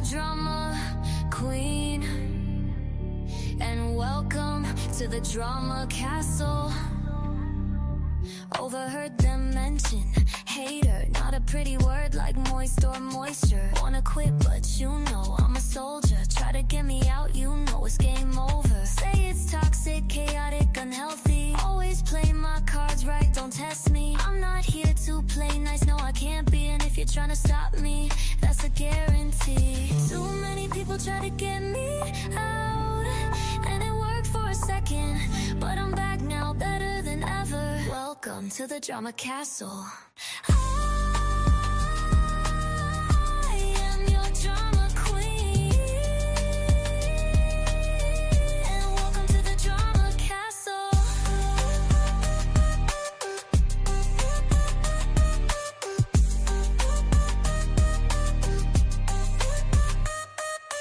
drama queen, and welcome to the drama castle. Overheard them mention hater, not a pretty word like moist or moisture. Wanna quit but you know I'm a soldier. Try to get me out, you know it's game over. Say it's toxic, chaotic, unhealthy. Always play my cards right, don't test me. I'm not here to play nice, no I can't be. And if you're trying to stop me, that's a guarantee. Too many people try to get me out, and it worked for a second, but I'm back now, better than ever. Welcome to the drama castle. I am your drama queen, and welcome to the drama castle.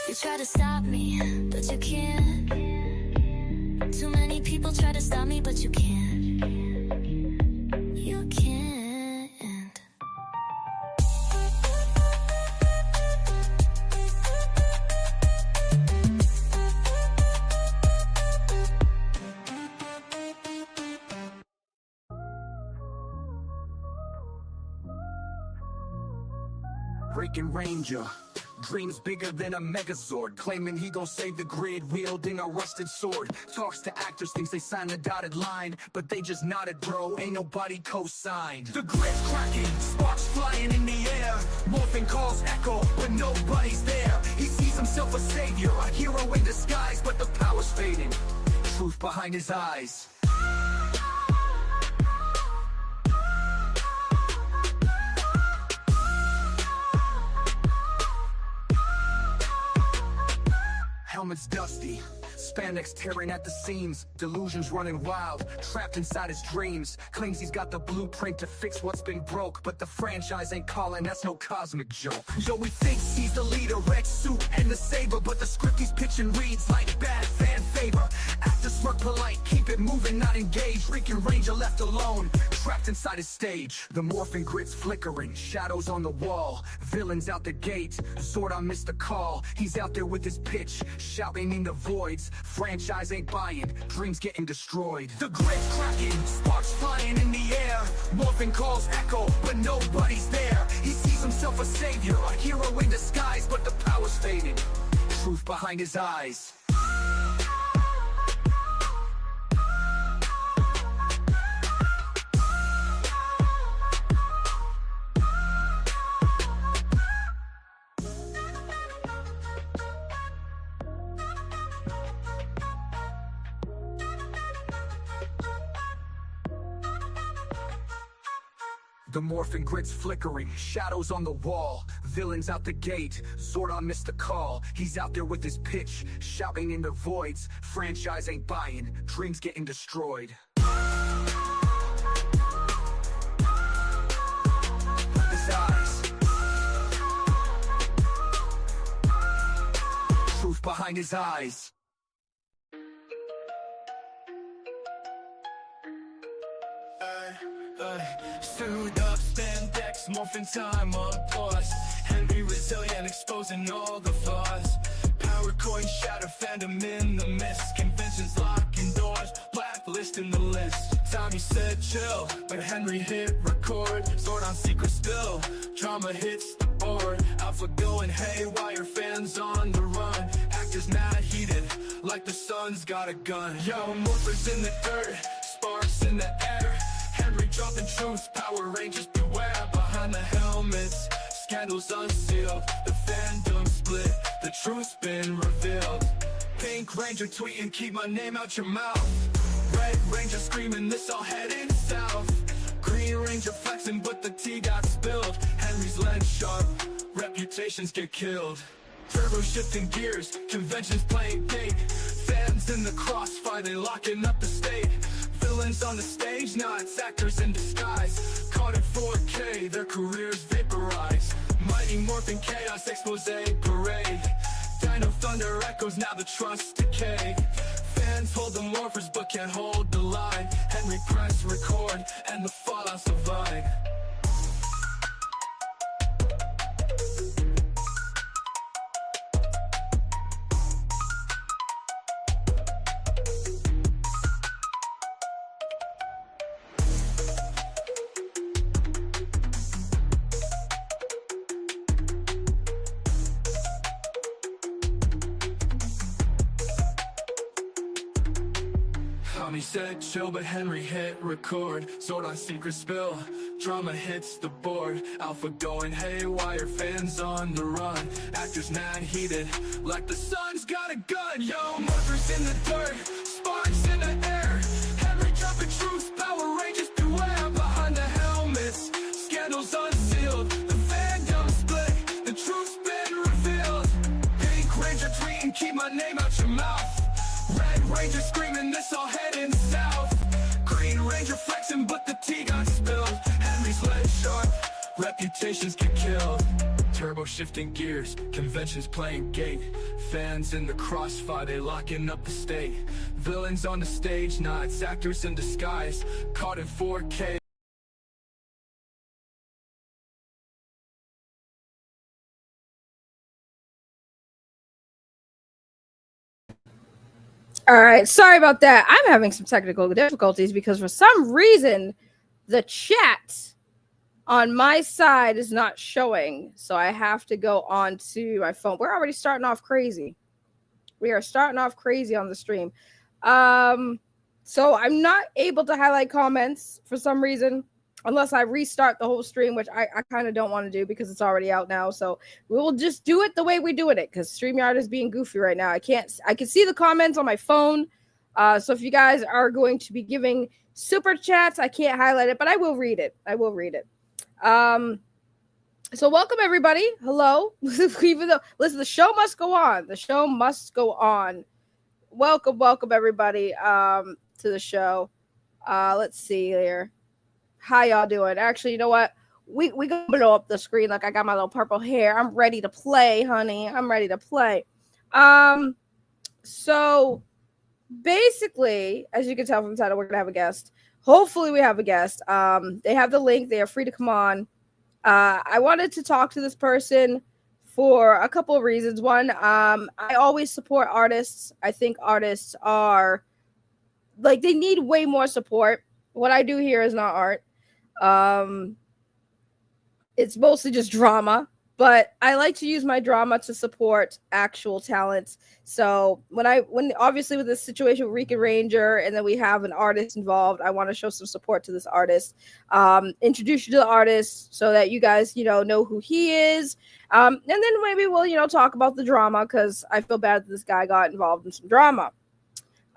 You try to stop me, but you can't. Too many people try to stop me, but you can't. You can't. Rican Ranger, dreams bigger than a megazord, claiming he gon' save the grid, wielding a rusted sword. Talks to actors, thinks they signed a dotted line, but they just nodded, bro, ain't nobody co-signed. The grid's cracking, sparks flying in the air, morphing calls echo, but nobody's there. He sees himself a savior, a hero in disguise, but the power's fading, truth behind his eyes. Helmet's dusty, spandex tearing at the seams, delusions running wild, trapped inside his dreams. Claims he's got the blueprint to fix what's been broke, but the franchise ain't calling, that's no cosmic joke. Yo, he thinks he's the leader, red suit and the saber, but the script he's pitching reads like bad fan favor. Actor smart polite, keep it moving, not engaged. Rican Ranger left alone, trapped inside his stage. The morphing grid's flickering, shadows on the wall, villains out the gate. Zordon missed the call, he's out there with his pitch, shouting in the voids. Franchise ain't buying, dreams getting destroyed. The grid's cracking, sparks flying in the air, morphing calls echo, but nobody's there. He sees himself a savior, a hero in disguise, but the power's fading, truth behind his eyes. The morphing grid's flickering, shadows on the wall, villains out the gate. Zordon missed the call, he's out there with his pitch, shouting in the voids. Franchise ain't buying, dreams getting destroyed. His eyes, truth behind his eyes. Suit up, spandex, morphin' time, applause. Henry resilient, exposing all the flaws. Power coin shatter, fandom in the mist. Conventions locking doors, blacklisting the list. Tommy said chill, but Henry hit record. Zordon secret spill, drama hits the board. Alpha going haywire, fans on the run. Actors mad heated, like the sun's got a gun. Yo, morphers in the dirt, sparks in the air. Henry dropping truth, Power Rangers beware. Behind the helmets, scandals unsealed. The fandom split, the truth's been revealed. Pink Ranger tweeting, keep my name out your mouth. Red Ranger screaming, this all heading south. Green Ranger flexing, but the tea got spilled. Henry's lens sharp, reputations get killed. Turbo shifting gears, conventions playing date. Fans in the crossfire, they locking up the state. Villains on the stage, now it's actors in disguise. Caught in 4K, their careers vaporize. Mighty morphing chaos, expose parade. Dino thunder echoes, now the trust decay. Fans hold the morphers but can't hold the line. Henry press record, and the fallout survive. Tommy said chill, but Henry hit record. Sword on secret spill, drama hits the board. Alpha going haywire, fans on the run. Actors mad heated, like the sun's got a gun. Yo, murders in the dirt, sparks in the air. Henry jumping truth, Power Rangers beware. Behind the helmets, scandals unsealed. The fandom split, the truth's been revealed. Pink Ranger tweeting, keep my name out your mouth. Red Ranger screaming, this all heading south. Green Ranger flexing, but the tea got spilled. Henry's lead sharp, reputations get killed. Turbo shifting gears, conventions playing gate. Fans in the crossfire, they locking up the state. Villains on the stage, nah, it's actors in disguise. Caught in 4K. All right, sorry about that. I'm having some technical difficulties because for some reason the chat on my side is not showing. So I have to go on to my phone. We're already starting off crazy. We are starting off crazy on the stream. So I'm not able to highlight comments for some reason unless I restart the whole stream, which I kind of don't want to do because it's already out now. So we will just do it the way we're doing it because StreamYard is being goofy right now. I can see the comments on my phone. So if you guys are going to be giving super chats, I can't highlight it, but I will read it. So welcome everybody. Hello. Even though, listen, the show must go on. The show must go on. Welcome everybody to the show. Let's see here. How y'all doing? Actually, you know what? We gonna blow up the screen like I got my little purple hair. I'm ready to play, honey. I'm ready to play. So basically, as you can tell from the title, we're gonna have a guest. Hopefully we have a guest. They have the link. They are free to come on. I wanted to talk to this person for a couple of reasons. One, I always support artists. I think artists are like, they need way more support. What I do here is not art. It's mostly just drama, but I like to use my drama to support actual talents. So when obviously with this situation with Rican Ranger, and then we have an artist involved, I want to show some support to this artist, introduce you to the artist so that you guys, know who he is. And then maybe we'll, talk about the drama because I feel bad that this guy got involved in some drama.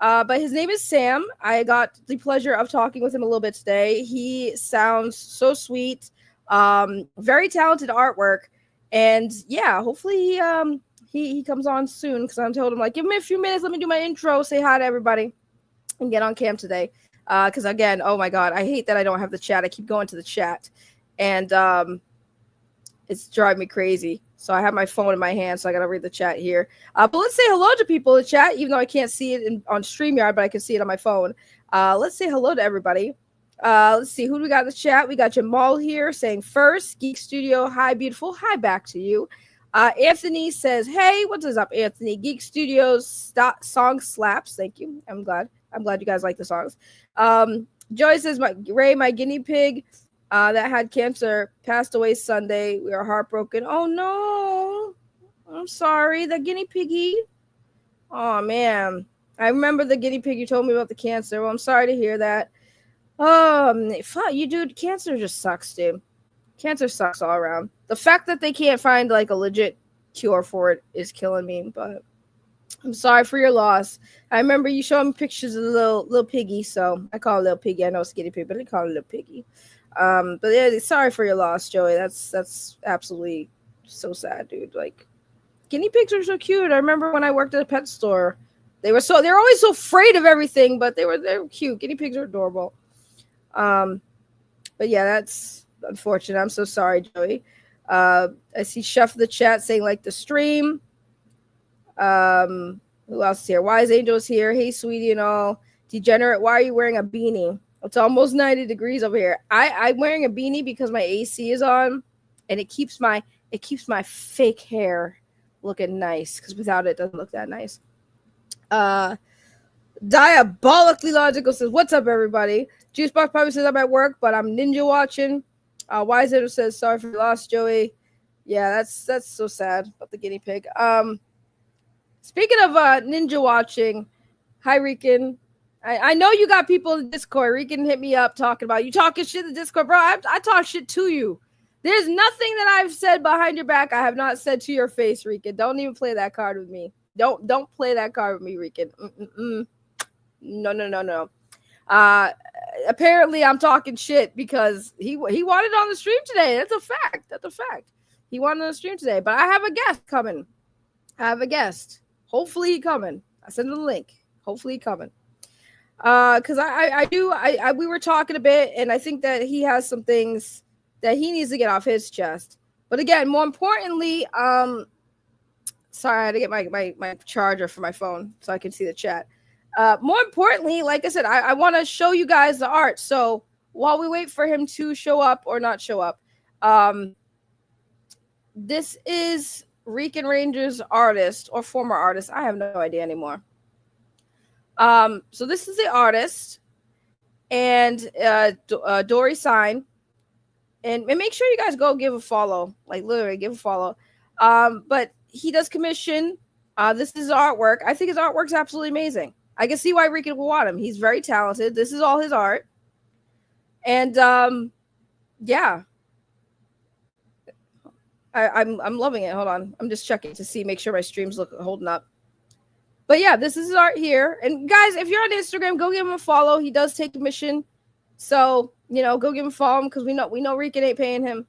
But his name is Sam. I got the pleasure of talking with him a little bit today. He sounds so sweet, very talented artwork, and yeah, hopefully he comes on soon because I told him, like, give me a few minutes, let me do my intro, say hi to everybody, and get on cam today. Because again, oh my god, I hate that I don't have the chat. I keep going to the chat, and it's driving me crazy. So I have my phone in my hand, so I got to read the chat here. But let's say hello to people in the chat, even though I can't see it on StreamYard, but I can see it on my phone. Let's say hello to everybody. Let's see, who do we got in the chat? We got Jamal here saying first, Geek Studio, hi, beautiful. Hi, back to you. Anthony says, hey, what is up, Anthony? Geek Studios song slaps. Thank you. I'm glad you guys like the songs. Joy says, my guinea pig that had cancer passed away Sunday. We are heartbroken. Oh no, I'm sorry, the guinea piggy. Oh man, I remember the guinea pig you told me about the cancer. Well, I'm sorry to hear that. Fuck you, dude. Cancer just sucks, dude. Cancer sucks all around. The fact that they can't find like a legit cure for it is killing me. But I'm sorry for your loss. I remember you showing me pictures of the little piggy, so I call it little piggy. I know it's guinea pig, but I call it little piggy. But yeah, sorry for your loss, Joey. That's absolutely so sad, dude. Like, guinea pigs are so cute. I remember when I worked at a pet store, they're always so afraid of everything, but they're cute. Guinea pigs are adorable. But yeah, that's unfortunate. I'm so sorry, Joey. I see Chef in the chat saying like the stream. Who else is here? Wise Angel's here. Hey, sweetie, and all. Degenerate, why are you wearing a beanie? It's almost 90 degrees over here. I'm wearing a beanie because my AC is on, and it keeps my fake hair looking nice, because without it doesn't look that nice. Diabolically Logical says, what's up, everybody? Juicebox probably says I'm at work, but I'm ninja watching. Wise Angel says, sorry for your loss, Joey. Yeah, that's so sad about the guinea pig. Speaking of ninja watching, hi, Rican. I know you got people in Discord. Rican hit me up talking about you talking shit in Discord, bro. I talk shit to you. There's nothing that I've said behind your back I have not said to your face, Rican. Don't even play that card with me. Don't play that card with me, Rican. No. Apparently I'm talking shit because he wanted on the stream today. That's a fact. He wanted on the stream today, but I have a guest coming. Hopefully he coming. I sent him the link. Hopefully he coming. Because we were talking a bit, and I think that he has some things that he needs to get off his chest. But again, more importantly, sorry, I had to get my charger for my phone so I can see the chat. More importantly, like I said, I want to show you guys the art. So while we wait for him to show up or not show up, this is Rican Ranger's artist or former artist. I have no idea anymore. So this is the artist, and Dorisign, and make sure you guys go give a follow, like literally give a follow. But he does commission. This is artwork. I think his artwork's absolutely amazing. I can see why Rican will want him. He's very talented. This is all his art, and yeah, I'm loving it. Hold on, I'm just checking to see, make sure my stream's holding up. But yeah, this is his art here. And guys, if you're on Instagram, go give him a follow. He does take commission. So, go give him a follow because we know Rican ain't paying him.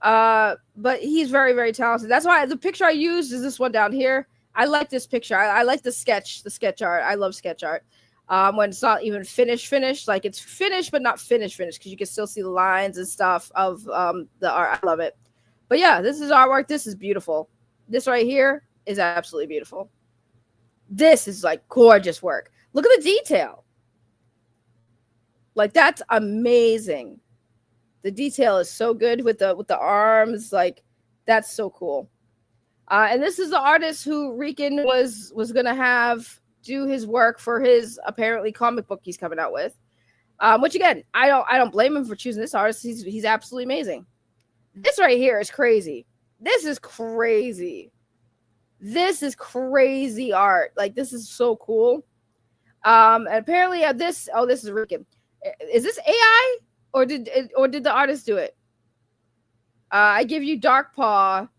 But he's very, very talented. That's why the picture I used is this one down here. I like this picture. I like the sketch art. I love sketch art. When it's not even finished, like it's finished, but not finished, because you can still see the lines and stuff of the art. I love it. But yeah, this is artwork. This is beautiful. This right here is absolutely beautiful. This is like gorgeous work. Look at the detail. Like that's amazing. The detail is so good with the arms. Like that's so cool. And this is the artist who Rican was gonna have do his work for his apparently comic book he's coming out with. Which again, I don't blame him for choosing this artist. He's absolutely amazing. This right here is crazy. This is crazy. This is crazy art. Like this is so cool. And apparently this is Rican. Is this AI or did the artist do it? I give you Dark Paw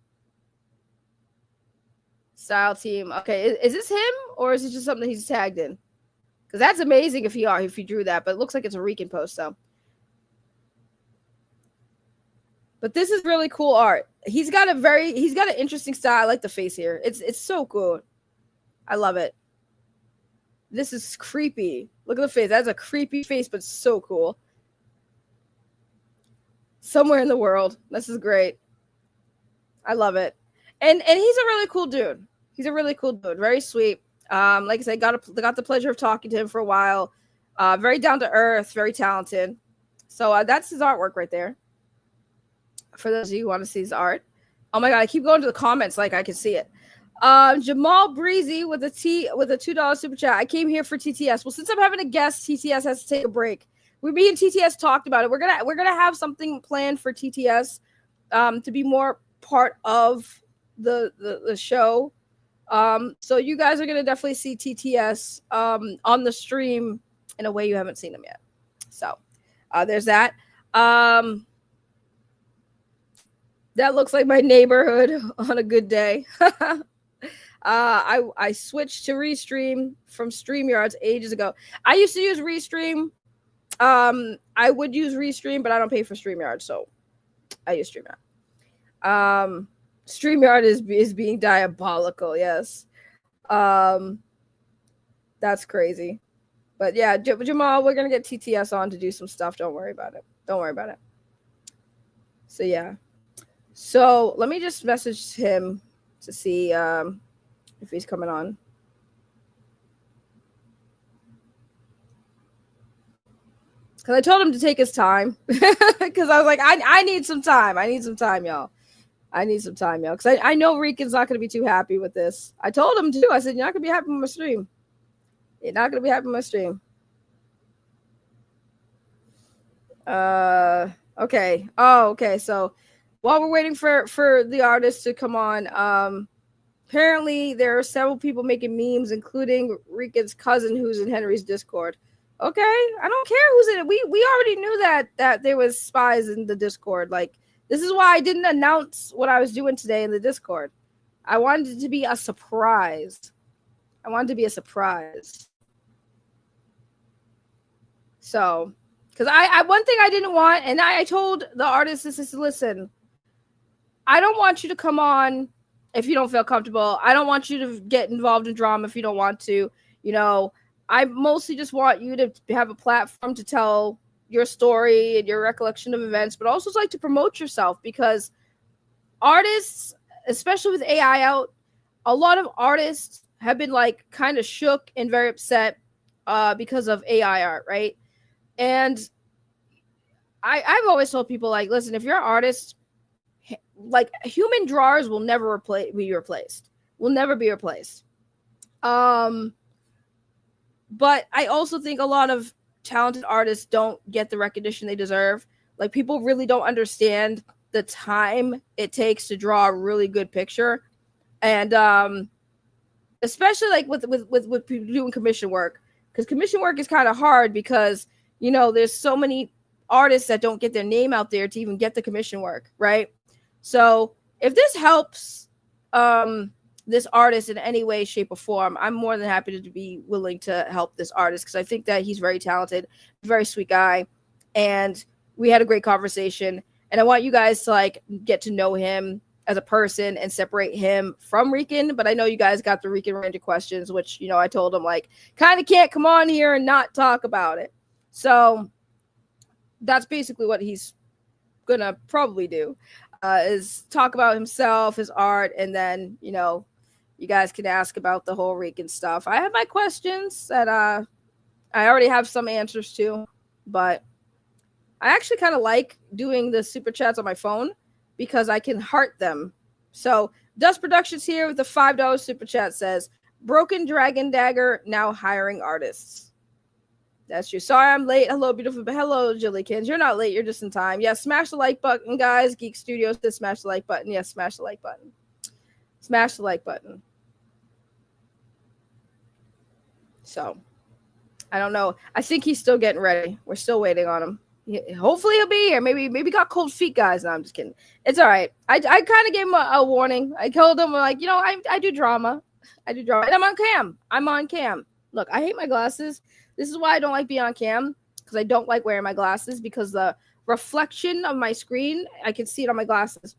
style team. Okay, is this him or is it just something he's tagged in? Because that's amazing if he drew that, but it looks like it's a Rican post though. But this is really cool art. He's got an interesting style. I like the face here. It's so cool. I love it. This is creepy. Look at the face. That's a creepy face, but so cool. Somewhere in the world. This is great. I love it. And he's a really cool dude. He's a really cool dude. Very sweet. Like I said, got the pleasure of talking to him for a while. Very down to earth, very talented. So that's his artwork right there. For those of you who want to see his art. Oh my god, I keep going to the comments like I can see it. Jamal Breezy with a $2 super chat. I came here for TTS. Well, since I'm having a guest, TTS has to take a break. Me and TTS talked about it. We're gonna have something planned for TTS to be more part of the show. So you guys are gonna definitely see TTS on the stream in a way you haven't seen them yet. So there's that. That looks like my neighborhood on a good day. I switched to Restream from StreamYards ages ago. I used to use Restream. I would use Restream, but I don't pay for StreamYard, so I use StreamYard. StreamYard is being diabolical, yes. That's crazy. But yeah, Jamal, we're gonna get TTS on to do some stuff. Don't worry about it. So yeah. So let me just message him to see if he's coming on. Because I told him to take his time. Because I was like, I need some time. Y'all. Because I know Rican's not going to be too happy with this. I told him too. I said, you're not going to be happy with my stream. Okay. Oh, okay. So while we're waiting for the artist to come on, Apparently, there are several people making memes, including Rican's cousin, who's in Henry's Discord. Okay, I don't care who's in it. We already knew that there was spies in the Discord. Like, this is why I didn't announce what I was doing today in the Discord. I wanted it to be a surprise. So, because I one thing I didn't want, and I told the artist, this is, listen, I don't want you to come on if you don't feel comfortable. I don't want you to get involved in drama if you don't want to. You know, I mostly just want you to have a platform to tell your story and your recollection of events, but also like to promote yourself, because artists, especially with AI out, a lot of artists have been like kind of shook and very upset because of AI art, right? And I've always told people, like, listen, if you're an artist, like, human drawers will never be replaced. Will never be replaced. But I also think a lot of talented artists don't get the recognition they deserve. Like, people really don't understand the time it takes to draw a really good picture, and especially like with people doing commission work, because commission work is kind of hard, because you know there's so many artists that don't get their name out there to even get the commission work, right? So if this helps this artist in any way, shape, or form, I'm more than happy to be willing to help this artist, because I think that he's very talented, very sweet guy, and we had a great conversation. And I want you guys to like get to know him as a person and separate him from Rican. But I know you guys got the Rican Ranger questions, which, you know, I told him like kind of can't come on here and not talk about it. So that's basically what he's gonna probably do, is talk about himself, his art, and then, you know, you guys can ask about the whole Rican stuff. I have my questions that I already have some answers to, but I actually kind of like doing the super chats on my phone because I can heart them. So Dust Productions here with the $5 super chat says, Broken Dragon Dagger now hiring artists. That's you. Sorry I'm late. Hello, beautiful. Hello, Jillykins. You're not late. You're just in time. Yes, smash the like button, guys. Geek Studios did smash the like button. Yes, smash the like button. Smash the like button. So, I don't know. I think he's still getting ready. We're still waiting on him. Hopefully he'll be here. Maybe got cold feet, guys. No, I'm just kidding. It's all right. I kind of gave him a warning. I told him, like, you know, I do drama. And I'm on cam. I'm on cam. Look, I hate my glasses. This is why I don't like being on cam, because I don't like wearing my glasses, because the reflection of my screen, I can see it on my glasses.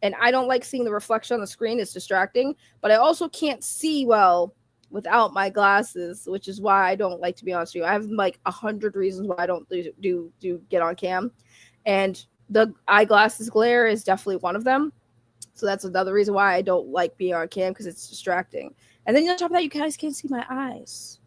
And I don't like seeing the reflection on the screen. It's distracting. But I also can't see well without my glasses, which is why I don't like to be on stream. I have like 100 reasons why I don't do get on cam, and the eyeglasses glare is definitely one of them. So that's another reason why I don't like being on cam, because it's distracting. And then on top of that, you guys can't see my eyes.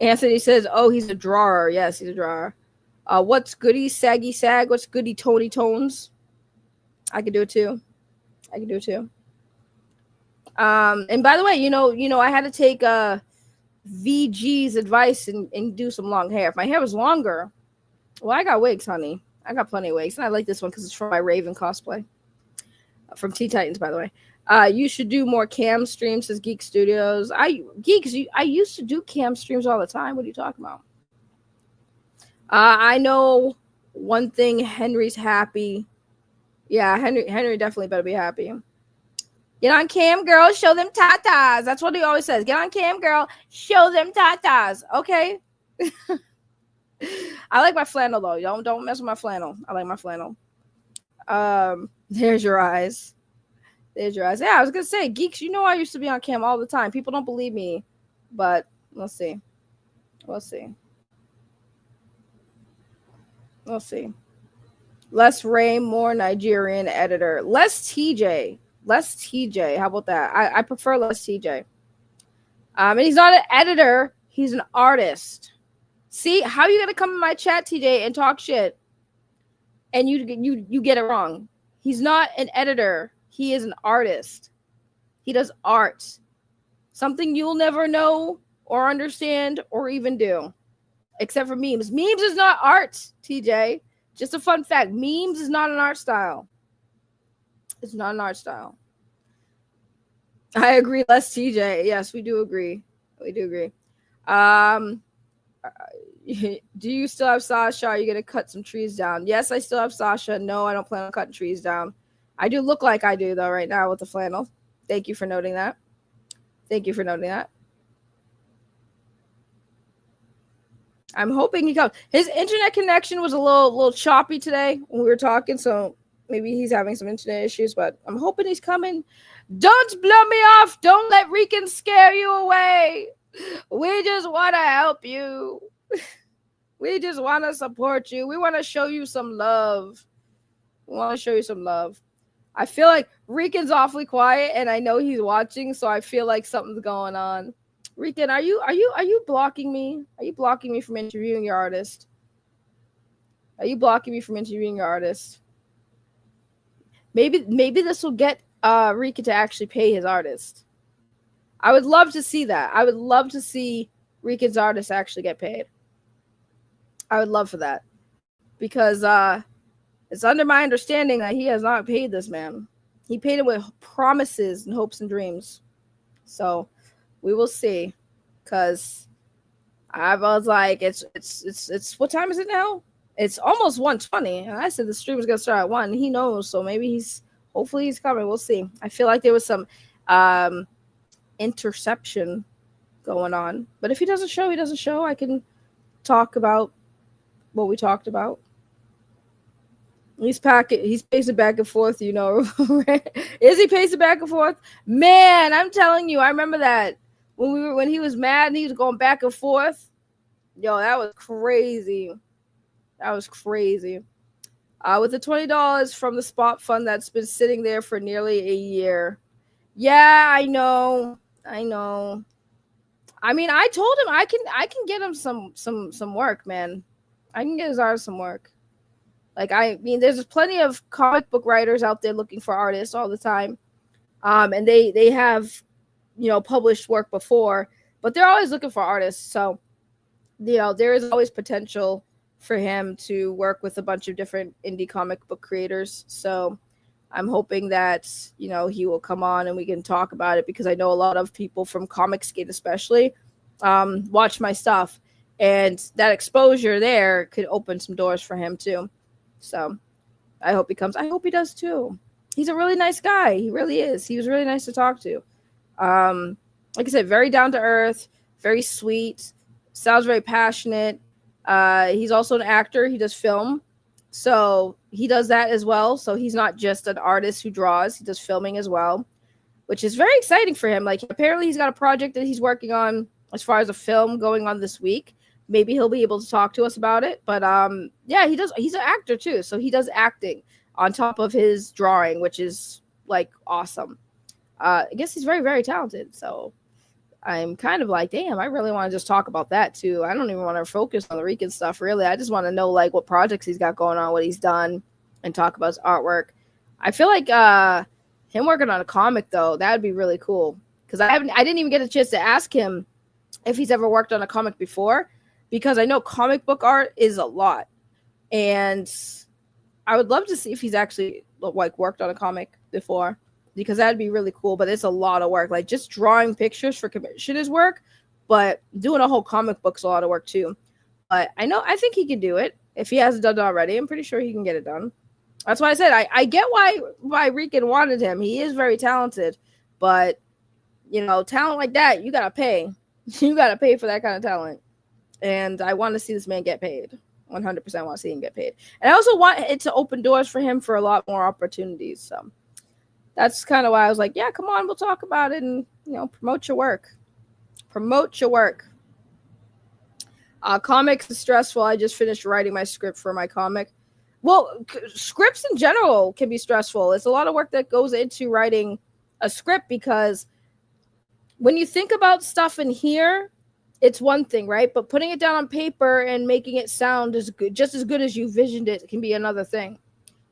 Anthony says, oh, he's a drawer. Yes, he's a drawer. What's goody saggy sag? What's goody Tony Tones? I can do it too. And by the way, you know, I had to take VG's advice and do some long hair. If my hair was longer, well, I got wigs, honey. I got plenty of wigs. And I like this one because it's from my Raven cosplay. From Teen Titans, by the way. You should do more cam streams, says Geek Studios. I used to do cam streams all the time. What are you talking about? I know one thing, Henry's happy. Yeah, Henry definitely better be happy. Get on cam, girl. Show them tatas. That's what he always says. Get on cam, girl. Show them tatas. Okay. I like my flannel though. Don't mess with my flannel. I like my flannel. There's your eyes. Yeah, I was gonna say, geeks. You know, I used to be on cam all the time. People don't believe me, but we'll see. Less Ray, more Nigerian editor. Less TJ. How about that? I prefer less TJ. And he's not an editor. He's an artist. See, how are you gonna come in my chat, TJ, and talk shit, and you get it wrong? He's not an editor. He is an artist. He does art. Something you'll never know or understand or even do, except for memes. Memes is not art, TJ. Just a fun fact. Memes is not an art style. It's not an art style. I agree, less TJ. Yes, we do agree. We do agree. Do you still have Sasha? Are you going to cut some trees down? Yes, I still have Sasha. No, I don't plan on cutting trees down. I do look like I do, though, right now with the flannel. Thank you for noting that. Thank you for noting that. I'm hoping he comes. His internet connection was a little choppy today when we were talking, so maybe he's having some internet issues, but I'm hoping he's coming. Don't blow me off. Don't let Rican scare you away. We just want to help you. We just want to support you. We want to show you some love. We want to show you some love. I feel like Rican's awfully quiet, and I know he's watching, so I feel like something's going on. Rican, are you blocking me? Are you blocking me from interviewing your artist? Are you blocking me from interviewing your artist? Maybe this will get Rican to actually pay his artist. I would love to see that. I would love to see Rican's artist actually get paid. I would love for that. Because it's under my understanding that he has not paid this man. He paid him with promises and hopes and dreams. So we will see. Because I was like, it's what time is it now? It's almost 1:20. And I said the stream was gonna start at 1. He knows, so maybe hopefully he's coming. We'll see. I feel like there was some interception going on. But if he doesn't show, he doesn't show. I can talk about what we talked about. He's pacing back and forth, you know. Is he pacing back and forth? Man, I'm telling you, I remember that when he was mad and he was going back and forth. Yo, that was crazy. That was crazy. With the $20 from the spot fund that's been sitting there for nearly a year. Yeah, I know. I mean, I told him I can get him some work, man. I can get his artist some work. Like, I mean, there's plenty of comic book writers out there looking for artists all the time. And they have, you know, published work before, but they're always looking for artists. So, you know, there is always potential for him to work with a bunch of different indie comic book creators. So I'm hoping that, you know, he will come on and we can talk about it, because I know a lot of people from Comicsgate especially watch my stuff, and that exposure there could open some doors for him too. So I hope he comes. I hope he does too. He's a really nice guy. He really is. He was really nice to talk to. Like I said, very down to earth, very sweet, sounds very passionate. He's also an actor. He does film. So he does that as well. So he's not just an artist who draws. He does filming as well, which is very exciting for him. Like, apparently he's got a project that he's working on as far as a film going on this week. Maybe he'll be able to talk to us about it. But yeah, he does. He's an actor too. So he does acting on top of his drawing, which is like awesome. I guess he's very, very talented. So I'm kind of like, damn, I really want to just talk about that too. I don't even want to focus on the Rican stuff, really. I just want to know like what projects he's got going on, what he's done, and talk about his artwork. I feel like him working on a comic though, that would be really cool. Because I didn't even get a chance to ask him if he's ever worked on a comic before, because I know comic book art is a lot. And I would love to see if he's actually like worked on a comic before, because that'd be really cool. But it's a lot of work. Like, just drawing pictures for commission is work, but doing a whole comic book's a lot of work too. But I think he can do it. If he hasn't done it already, I'm pretty sure he can get it done. That's why I said I get why Rican wanted him. He is very talented, but you know, talent like that, you gotta pay. You gotta pay for that kind of talent. And I want to see this man get paid. 100% want to see him get paid. And I also want it to open doors for him for a lot more opportunities. So that's kind of why I was like, yeah, come on, we'll talk about it and, you know, promote your work. Promote your work. Comics is stressful. I just finished writing my script for my comic. Well, scripts in general can be stressful. It's a lot of work that goes into writing a script, because when you think about stuff in here, it's one thing, right? But putting it down on paper and making it sound as good, just as good as you visioned it, can be another thing.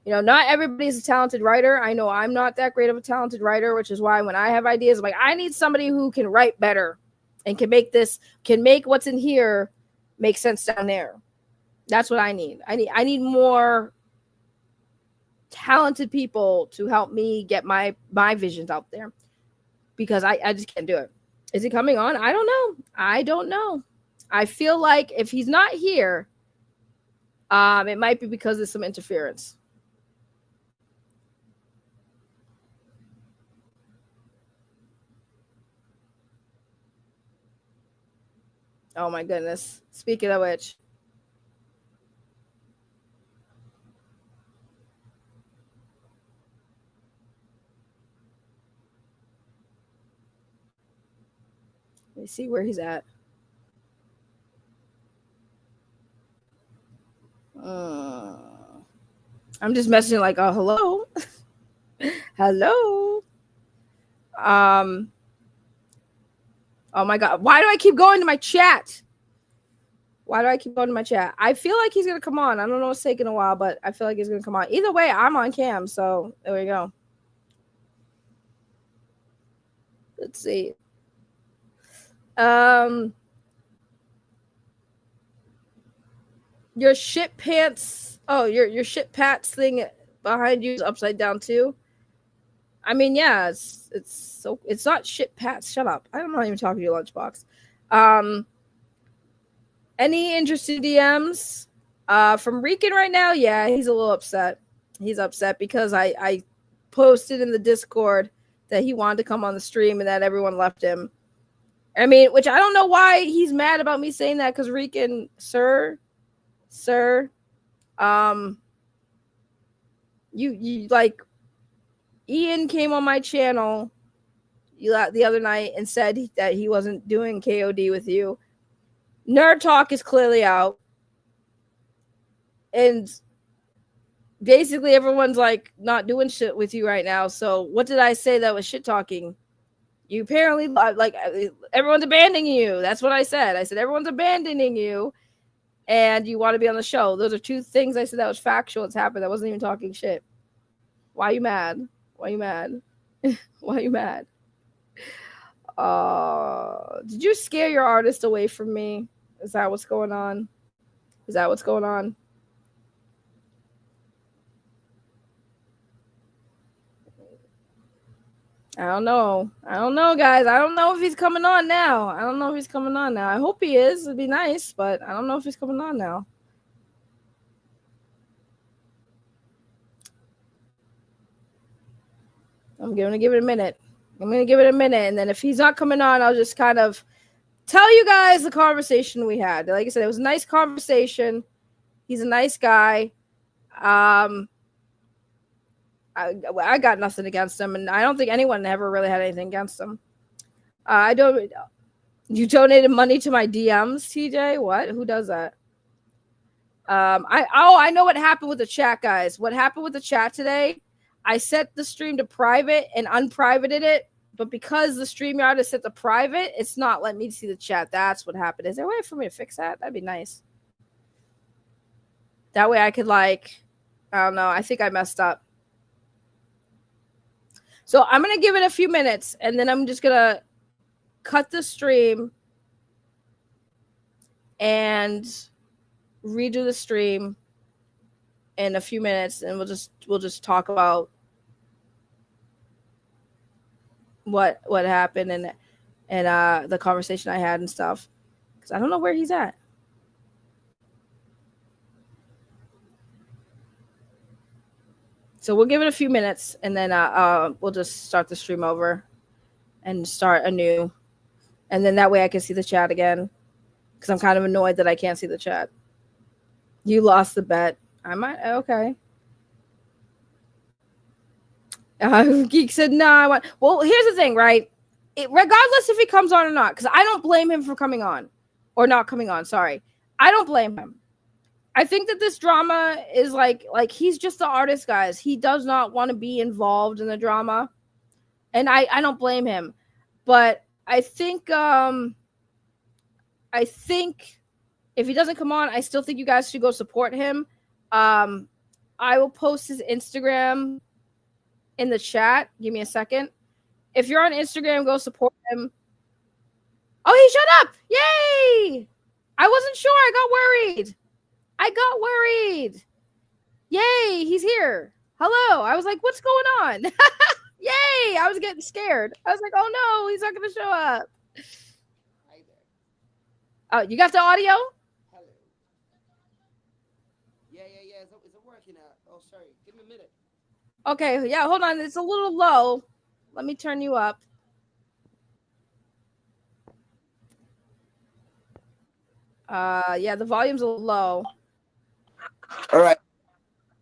You know, not everybody's a talented writer. I know I'm not that great of a talented writer, which is why when I have ideas, I'm like, I need somebody who can write better and can make what's in here make sense down there. That's what I need. I need more talented people to help me get my visions out there, because I just can't do it. Is he coming on? I don't know. I feel like if he's not here, it might be because there's some interference. Oh my goodness. Speaking of which, let me see where he's at. I'm just messaging like, oh, hello. Hello. Oh my God. Why do I keep going to my chat? I feel like he's going to come on. I don't know. It's taking a while, but I feel like he's going to come on. Either way, I'm on cam. So there we go. Let's see. Your shit pants. Oh, your shit pants thing behind you is upside down too. I mean, yeah, it's not shit pats. Shut up. I'm not even talking to you, Lunchbox. Any interesting DMs from Rican right now? Yeah, he's a little upset. He's upset because I posted in the Discord that he wanted to come on the stream and that everyone left him. I mean, which I don't know why he's mad about me saying that, because Rican, sir, you like, Ian came on my channel the other night and said that he wasn't doing KOD with you. Nerd Talk is clearly out. And basically everyone's like not doing shit with you right now. So what did I say that was shit talking? You apparently, like, everyone's abandoning you. That's what I said. I said everyone's abandoning you and you want to be on the show. Those are two things I said that was factual. It's happened. I wasn't even talking shit. Why are you mad? Why are you mad? Why are you mad? Did you scare your artist away from me? Is that what's going on? Is that what's going on? I don't know. I don't know, guys. I don't know if he's coming on now. I hope he is. It'd be nice, but I don't know if he's coming on now. I'm going to give it a minute. And then if he's not coming on, I'll just kind of tell you guys the conversation we had. Like I said, it was a nice conversation. He's a nice guy. I got nothing against him, and I don't think anyone ever really had anything against him. You donated money to my DMs, TJ? What? Who does that? I know what happened with the chat, guys. What happened with the chat today? I set the stream to private and unprivated it, but because the StreamYard is set to private, it's not letting me see the chat. That's what happened. Is there a way for me to fix that? That'd be nice. That way I could, like, I don't know. I think I messed up. So I'm going to give it a few minutes, and then I'm just going to cut the stream and redo the stream in a few minutes, and we'll just talk about what happened and the conversation I had and stuff, because I don't know where he's at. So we'll give it a few minutes, and then we'll just start the stream over and start anew. And then that way I can see the chat again, because I'm kind of annoyed that I can't see the chat. You lost the bet. I might. Okay. Geek said, no, I want. Well, here's the thing, right? Regardless if he comes on or not, because I don't blame him for coming on or not coming on. Sorry. I don't blame him. I think that this drama is like he's just the artist, guys. He does not want to be involved in the drama. And I don't blame him. But I think if he doesn't come on, I still think you guys should go support him. I will post his Instagram in the chat. Give me a second. If you're on Instagram, go support him. Oh, he shut up. Yay! I wasn't sure. I got worried. I got worried. Yay, he's here. Hello. I was like, what's going on? Yay, I was getting scared. I was like, oh no, he's not going to show up. Hi there. Oh, you got the audio? Hello. Yeah. Is it working out? Oh, sorry. Give me a minute. Okay, yeah, hold on. It's a little low. Let me turn you up. Yeah, the volume's a little low. All right.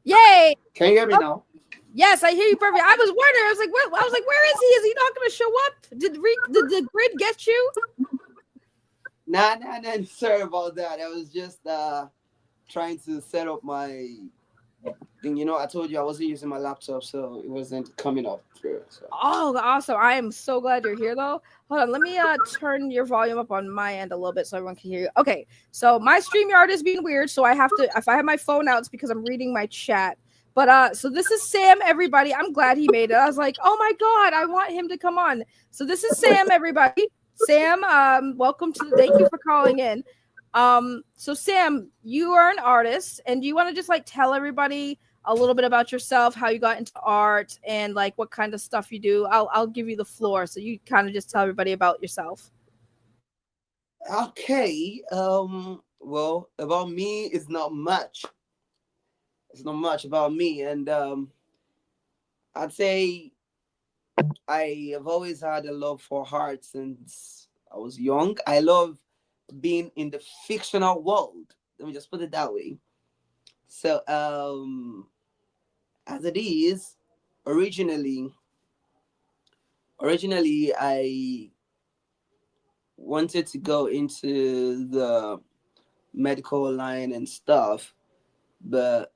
Yay! Can you hear me now? Yes, I hear you perfect. I was wondering. I was like, what? I was like, where is he? Is he not going to show up? Did the grid get you? Nah. Sorry about that. I was just trying to set up my thing. You know, I told you I wasn't using my laptop, so it wasn't coming up through. So. Oh, awesome! I am so glad you're here, though. Hold on, let me turn your volume up on my end a little bit so everyone can hear you. Okay, so my StreamYard is being weird, so I have to. If I have my phone out, it's because I'm reading my chat. But so this is Sam, everybody. I'm glad he made it. I was like, oh my god, I want him to come on. So this is Sam, everybody. Sam, welcome to. Thank you for calling in. So Sam, you are an artist, and do you want to just like tell everybody a little bit about yourself, how you got into art, and like what kind of stuff you do? I'll give you the floor, so you kind of just tell everybody about yourself. Okay. Well, about me, it's not much. It's not much about me, and I'd say I have always had a love for art since I was young. I love being in the fictional world. Let me just put it that way. So, as it is, originally, I wanted to go into the medical line and stuff, but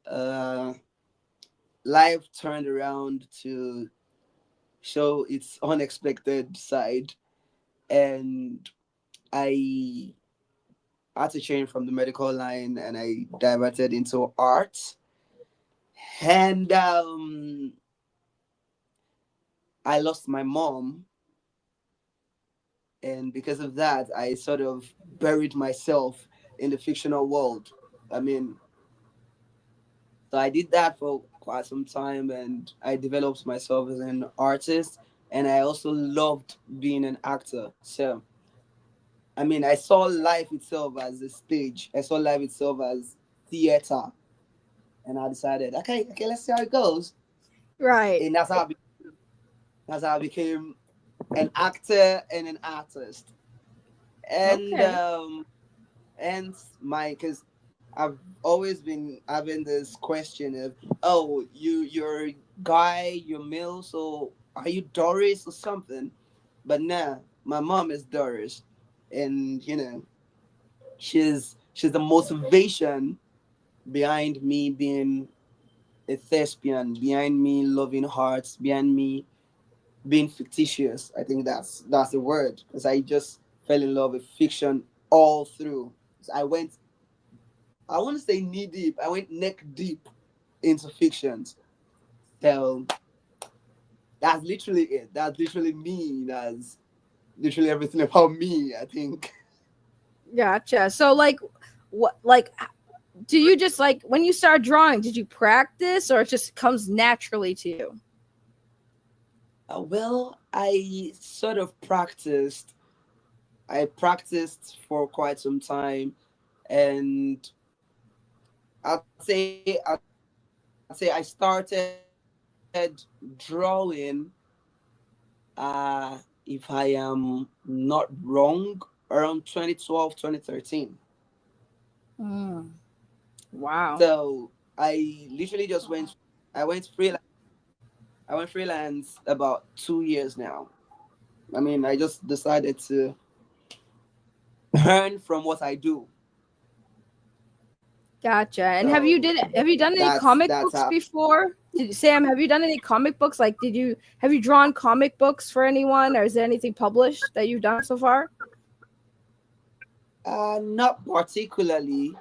life turned around to show its unexpected side, and I had to change from the medical line, and I diverted into art. And I lost my mom, and because of that, I sort of buried myself in the fictional world. I mean, so I did that for quite some time, and I developed myself as an artist, and I also loved being an actor. So, I mean, I saw life itself as a stage. I saw life itself as theater, and I decided, okay, let's see how it goes. Right. And that's how I became an actor and an artist. And Okay. and my because I've always been having this question of, oh, you're a guy, you're male, so are you Doris or something? But nah, my mom is Doris, and she's the motivation behind me being a thespian, behind me loving hearts, behind me being fictitious. I think that's the word, because I just fell in love with fiction all through. So I want to say knee deep. I went neck deep into fictions. So that's literally it. That's literally me. That's literally everything about me, I think. Gotcha. So like, what like? Do you just like when you start drawing? Did you practice, or it just comes naturally to you? Well, I sort of practiced. I practiced for quite some time, and I'd say I started drawing. If I am not wrong, around 2012, 2013. Mm, wow. So I literally just went. I went freelance. I went freelance about 2 years now. I mean, I just decided to earn from what I do. Gotcha. And So have you done any comic that's books how. before? Sam, have you done any comic books? Like, have you drawn comic books for anyone, or is there anything published that you've done so far? Not particularly.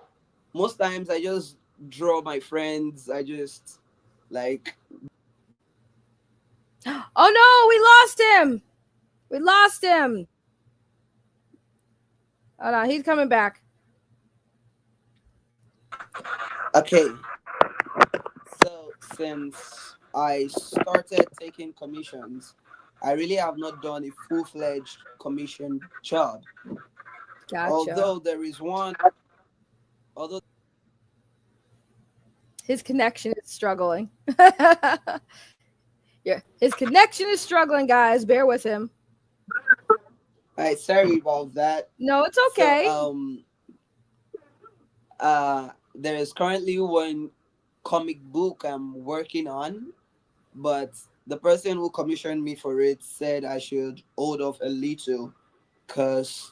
Most times I just draw my friends. I just like. Oh no, we lost him. We lost him. Oh no, he's coming back. Okay, so since I started taking commissions, I really have not done a full-fledged commission job. Gotcha. Although there is one, although His connection is struggling. Yeah, his connection is struggling, guys. Bear with him. I sorry about that. No, it's So okay. there is currently one comic book I'm working on, but the person who commissioned me for it said I should hold off a little because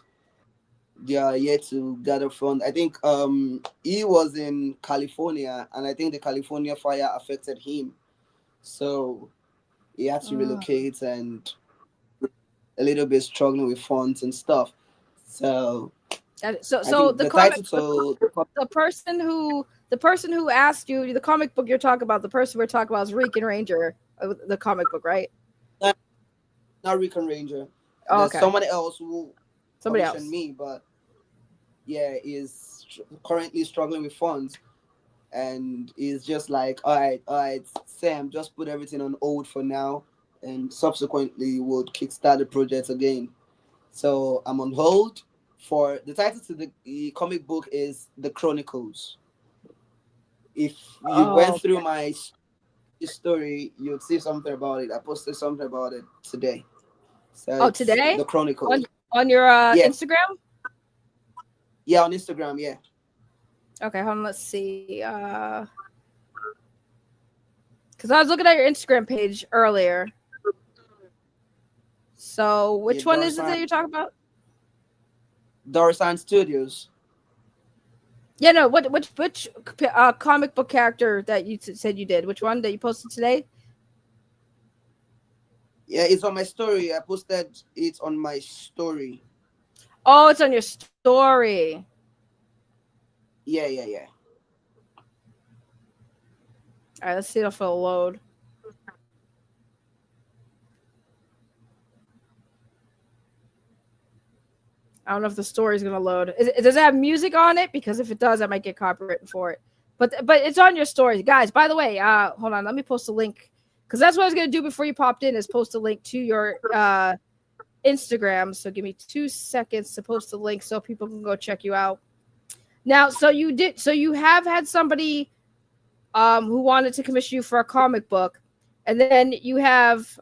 they are yet to gather fund. I think he was in California, and I think the California fire affected him, so he had to Mm. relocate and a little bit struggling with funds and stuff. So I So think the the comic, title to the person who asked you the comic book you're talking about, the person we're talking about is Rican Ranger, the comic book, right? not, not Rican Ranger. Oh, There's okay, someone else who somebody commissioned else. me, but yeah, is currently struggling with funds, and is just like, all right, Sam, just put everything on hold for now, and subsequently would kickstart the project again. So I'm on hold for the title to the comic book is The Chronicles. If you Oh, went through my story, you'd see something about it. I posted something about it today. So oh, it's today The on Chronicles. on your Yeah, Instagram. yeah, on Instagram. Yeah, Okay, hold on. Let's see. Because I was looking at your Instagram page earlier. So yeah, which one is it that you're talking about? Dorisign.Studios. Yeah, no. Which comic book character that you said you did? Which one that you posted today? Yeah, it's on my story. I posted it on my story. Oh, it's on your story. Yeah, yeah, yeah. All right, let's see if it'll load. I don't know if the story is gonna load. Does it have music on it? Because if it does, I might get copyrighted for it. But it's on your story, guys. By the way, hold on, let me post a link because that's what I was gonna do before you popped in. Is post a link to your Instagram. So give me 2 seconds to post a link so people can go check you out. Now, so you have had somebody who wanted to commission you for a comic book. And then you have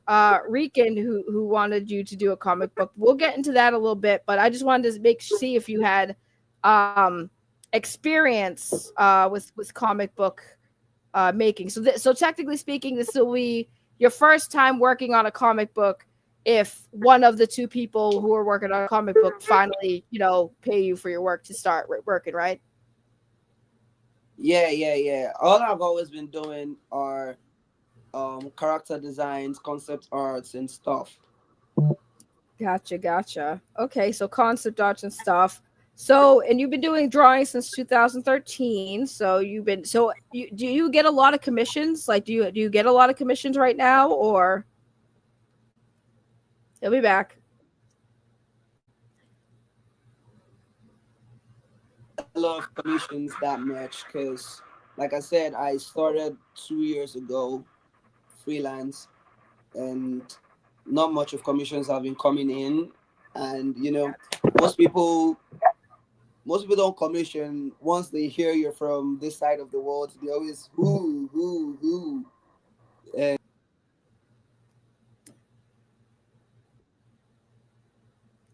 Rican who wanted you to do a comic book. We'll get into that a little bit, but I just wanted to see if you had experience with comic book making. So technically speaking, this will be your first time working on a comic book. If one of the two people who are working on a comic book finally, pay you for your work to start working, right? Yeah, yeah, yeah. All I've always been doing are character designs, concept arts, and stuff. Gotcha. Okay, so concept arts and stuff. So, and you've been doing drawing since 2013. So do you get a lot of commissions? Like, do you get a lot of commissions right now, or he'll be back? A lot of commissions that much because, like I said, I started 2 years ago freelance, and not much of commissions have been coming in. And most people most people don't commission once they hear you're from this side of the world. They always who, and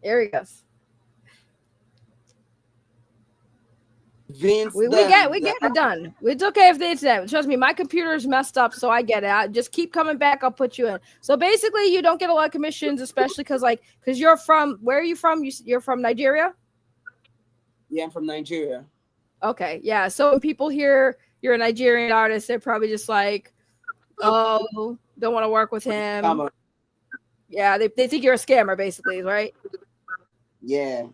There he goes. convince We them we that get it done. It's okay if the internet. Trust me, my computer is messed up, so I get it. I just keep coming back. I'll put you in. So basically, you don't get a lot of commissions, especially because you're from where are you from? You're from Nigeria. yeah, I'm from Nigeria. Okay, yeah. So when people hear you're a Nigerian artist, they're probably just like, oh, don't want to work with him. Yeah, they think you're a scammer, basically, right? Yeah,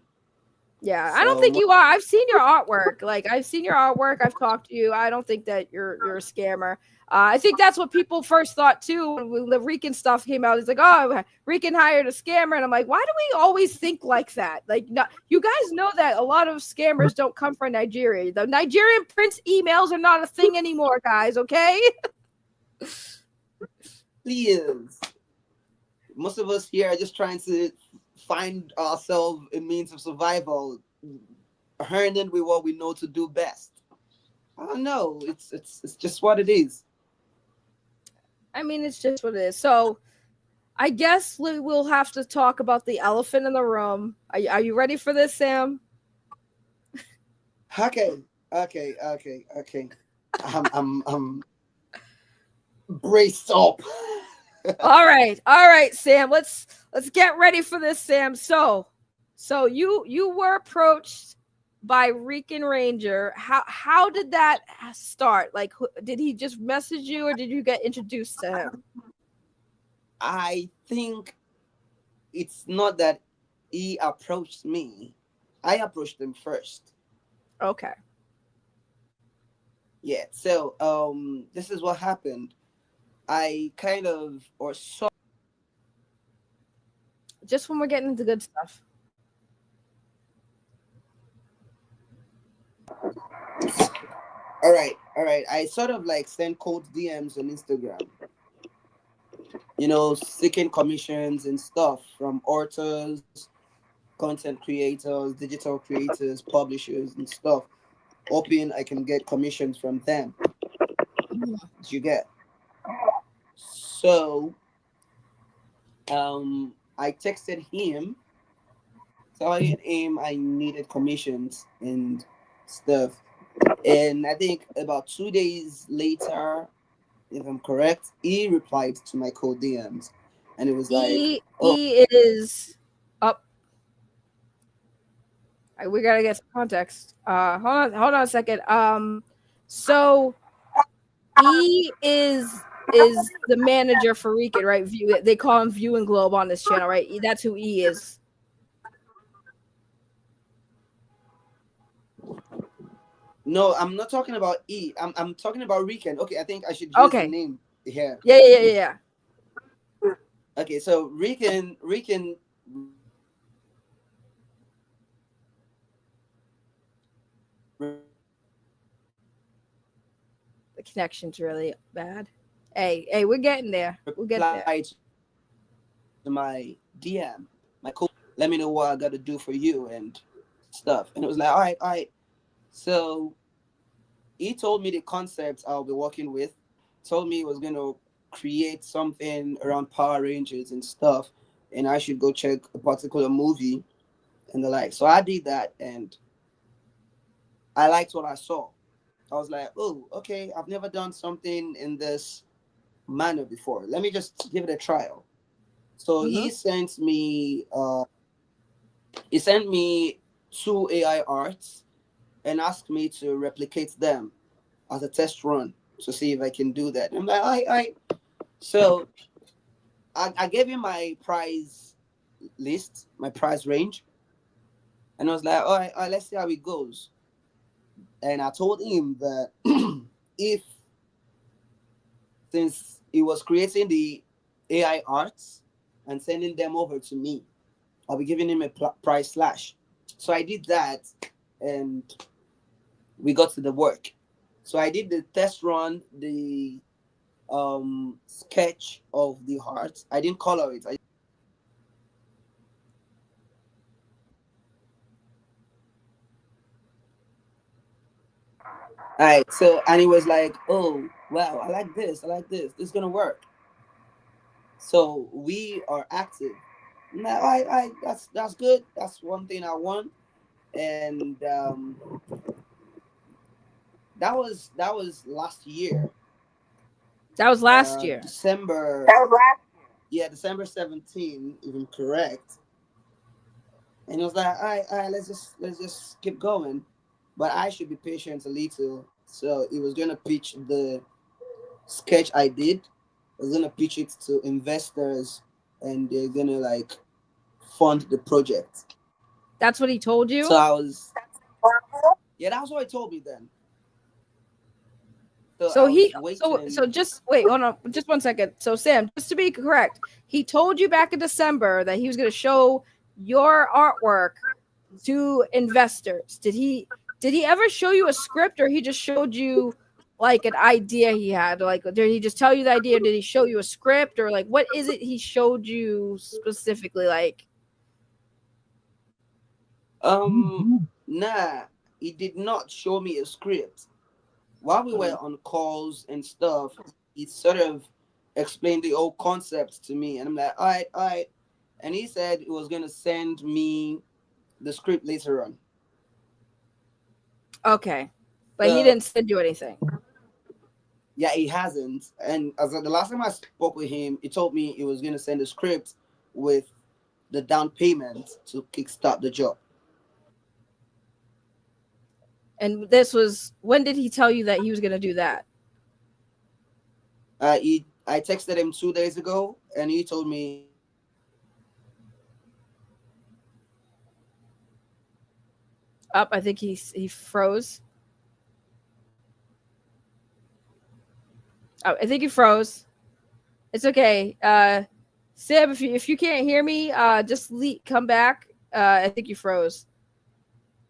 Yeah, I don't So think you are. I've seen your artwork. Like I've seen your artwork. I've talked to you. I don't think that you're a scammer. I think that's what people first thought too when the Rican stuff came out. It's like, oh, Rican hired a scammer, and I'm like, why do we always think like that? Like, no, you guys know that a lot of scammers don't come from Nigeria. The Nigerian prince emails are not a thing anymore, guys. Okay. please, most of us here are just trying to find ourselves a means of survival, earning with what we know to do best. I don't know. It's just what it is. I mean, it's just what it is. So I guess we'll have to talk about the elephant in the room. Are you ready for this, Sam? Okay, okay. I'm braced up. All right, Sam. Let's get ready for this, Sam. So you were approached by Rican Ranger. How did that start? Like, did he just message you, or did you get introduced to him? I think it's not that he approached me. I approached him first. Okay. Yeah. So this is what happened. I kind of or saw. Just when we're getting into good stuff. All right. I sort of like send cold DMs on Instagram. You know, seeking commissions and stuff from authors, content creators, digital creators, publishers, and stuff, hoping I can get commissions from them. You get. So, I texted him, telling him I needed commissions and stuff. And I think about 2 days later, if I'm correct, he replied to my cold DMs, and it was like, "Oh, He is up. We gotta get some context. Hold on a second. So he is the manager for Rican, right? View, they call him View and Globe on this channel, right? That's who he is. no, I'm not talking about E. I'm talking about Rican. Okay, I think I should use the Okay. name here. Yeah. Okay, so Rican The connection's really bad. Hey, we're getting there. We'll get there. replied to my DM, my cool. Let me know what I got to do for you and stuff. And it was like, all right. So he told me the concepts I'll be working with. Told me he was gonna create something around Power Rangers and stuff, and I should go check a particular movie and the like. So I did that, and I liked what I saw. I was like, oh, okay, I've never done something in this manner before. Let me just give it a trial. So he sent me two AI arts and asked me to replicate them as a test run to see if I can do that. I'm like, I. So I gave him my price list, my price range, and I was like, all right, let's see how it goes. And I told him that if since he was creating the AI arts and sending them over to me, I'll be giving him a price slash. So I did that, and we got to the work. So I did the test run, the sketch of the heart. I didn't color it. All right. So and he was like, "Oh, wow, I like this. I like this. This is gonna work." So we are active. Now, that's good. That's one thing I want, and that was last year. That was last year. December. Yeah, December 17, if I'm correct. And it was like, all right, let's just keep going. But I should be patient a little. So he was gonna pitch the sketch I did. I was gonna pitch it to investors, and they're gonna like fund the project. That's what he told you? So I was, yeah, that's what he told me then. So So I was he waiting. so just wait, hold on, just 1 second. So Sam, just to be correct, he told you back in December that he was going to show your artwork to investors. Did he ever show you a script, or he just showed you like an idea he had? Like, did he just tell you the idea? Or did he show you a script, or like what is it he showed you specifically? Like, Nah, he did not show me a script. While we were on calls and stuff, he sort of explained the whole concept to me, and I'm like, all right, all right. And he said he was gonna send me the script later on. okay, but he So didn't send you anything. yeah, he hasn't. And as the last time I spoke with him, he told me he was gonna send a script with the down payment to kickstart the job. And this was, when did he tell you that he was going to do that? I texted him 2 days ago, and he told me Up, I think he froze. Oh, I think he froze. It's okay. Sam, if you can't hear me, just come back. I think you froze.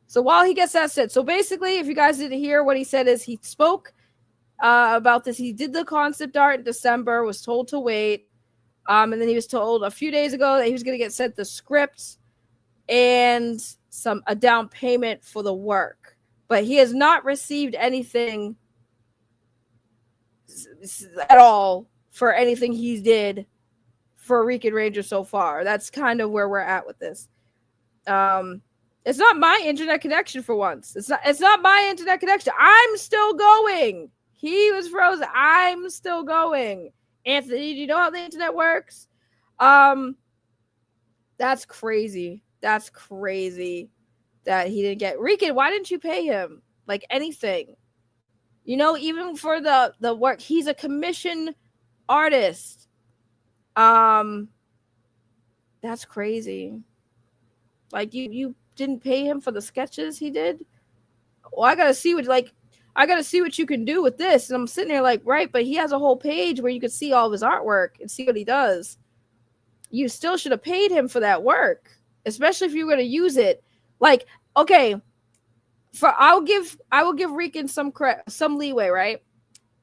So while he gets that said, so basically, if you guys didn't hear, what he said is he spoke about this. He did the concept art in December, was told to wait, and then he was told a few days ago that he was going to get sent the scripts and a down payment for the work, but he has not received anything at all for anything he did for Rican Ranger so far. That's kind of where we're at with this. It's not my internet connection for once. It's not my internet connection. I'm still going. He was frozen. I'm still going. Anthony, do you know how the internet works? That's crazy. That's crazy that he didn't get Rican. Why didn't you pay him like anything? You know, even for the work, he's a commission artist. That's crazy. Like you didn't pay him for the sketches he did. Well, I gotta see what you can do with this. And I'm sitting there like, right, but he has a whole page where you can see all of his artwork and see what he does. You still should have paid him for that work, especially if you were gonna use it. Like, okay, I will give Rican some leeway, right?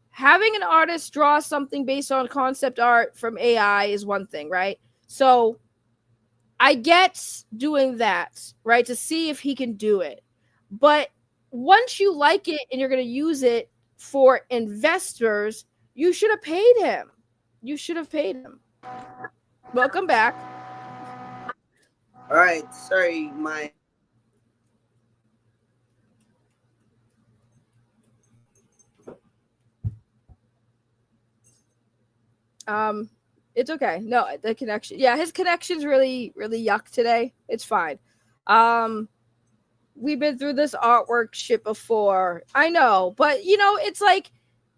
Having an artist draw something based on concept art from AI is one thing, right? So I get doing that, right, to see if he can do it. But once you like it and you're going to use it for investors, you should have paid him. You should have paid him. Welcome back. all right, sorry, my It's okay. No, the connection. Yeah, his connection's really, really yuck today. It's fine. We've been through this artwork shit before. I know, but you know, it's like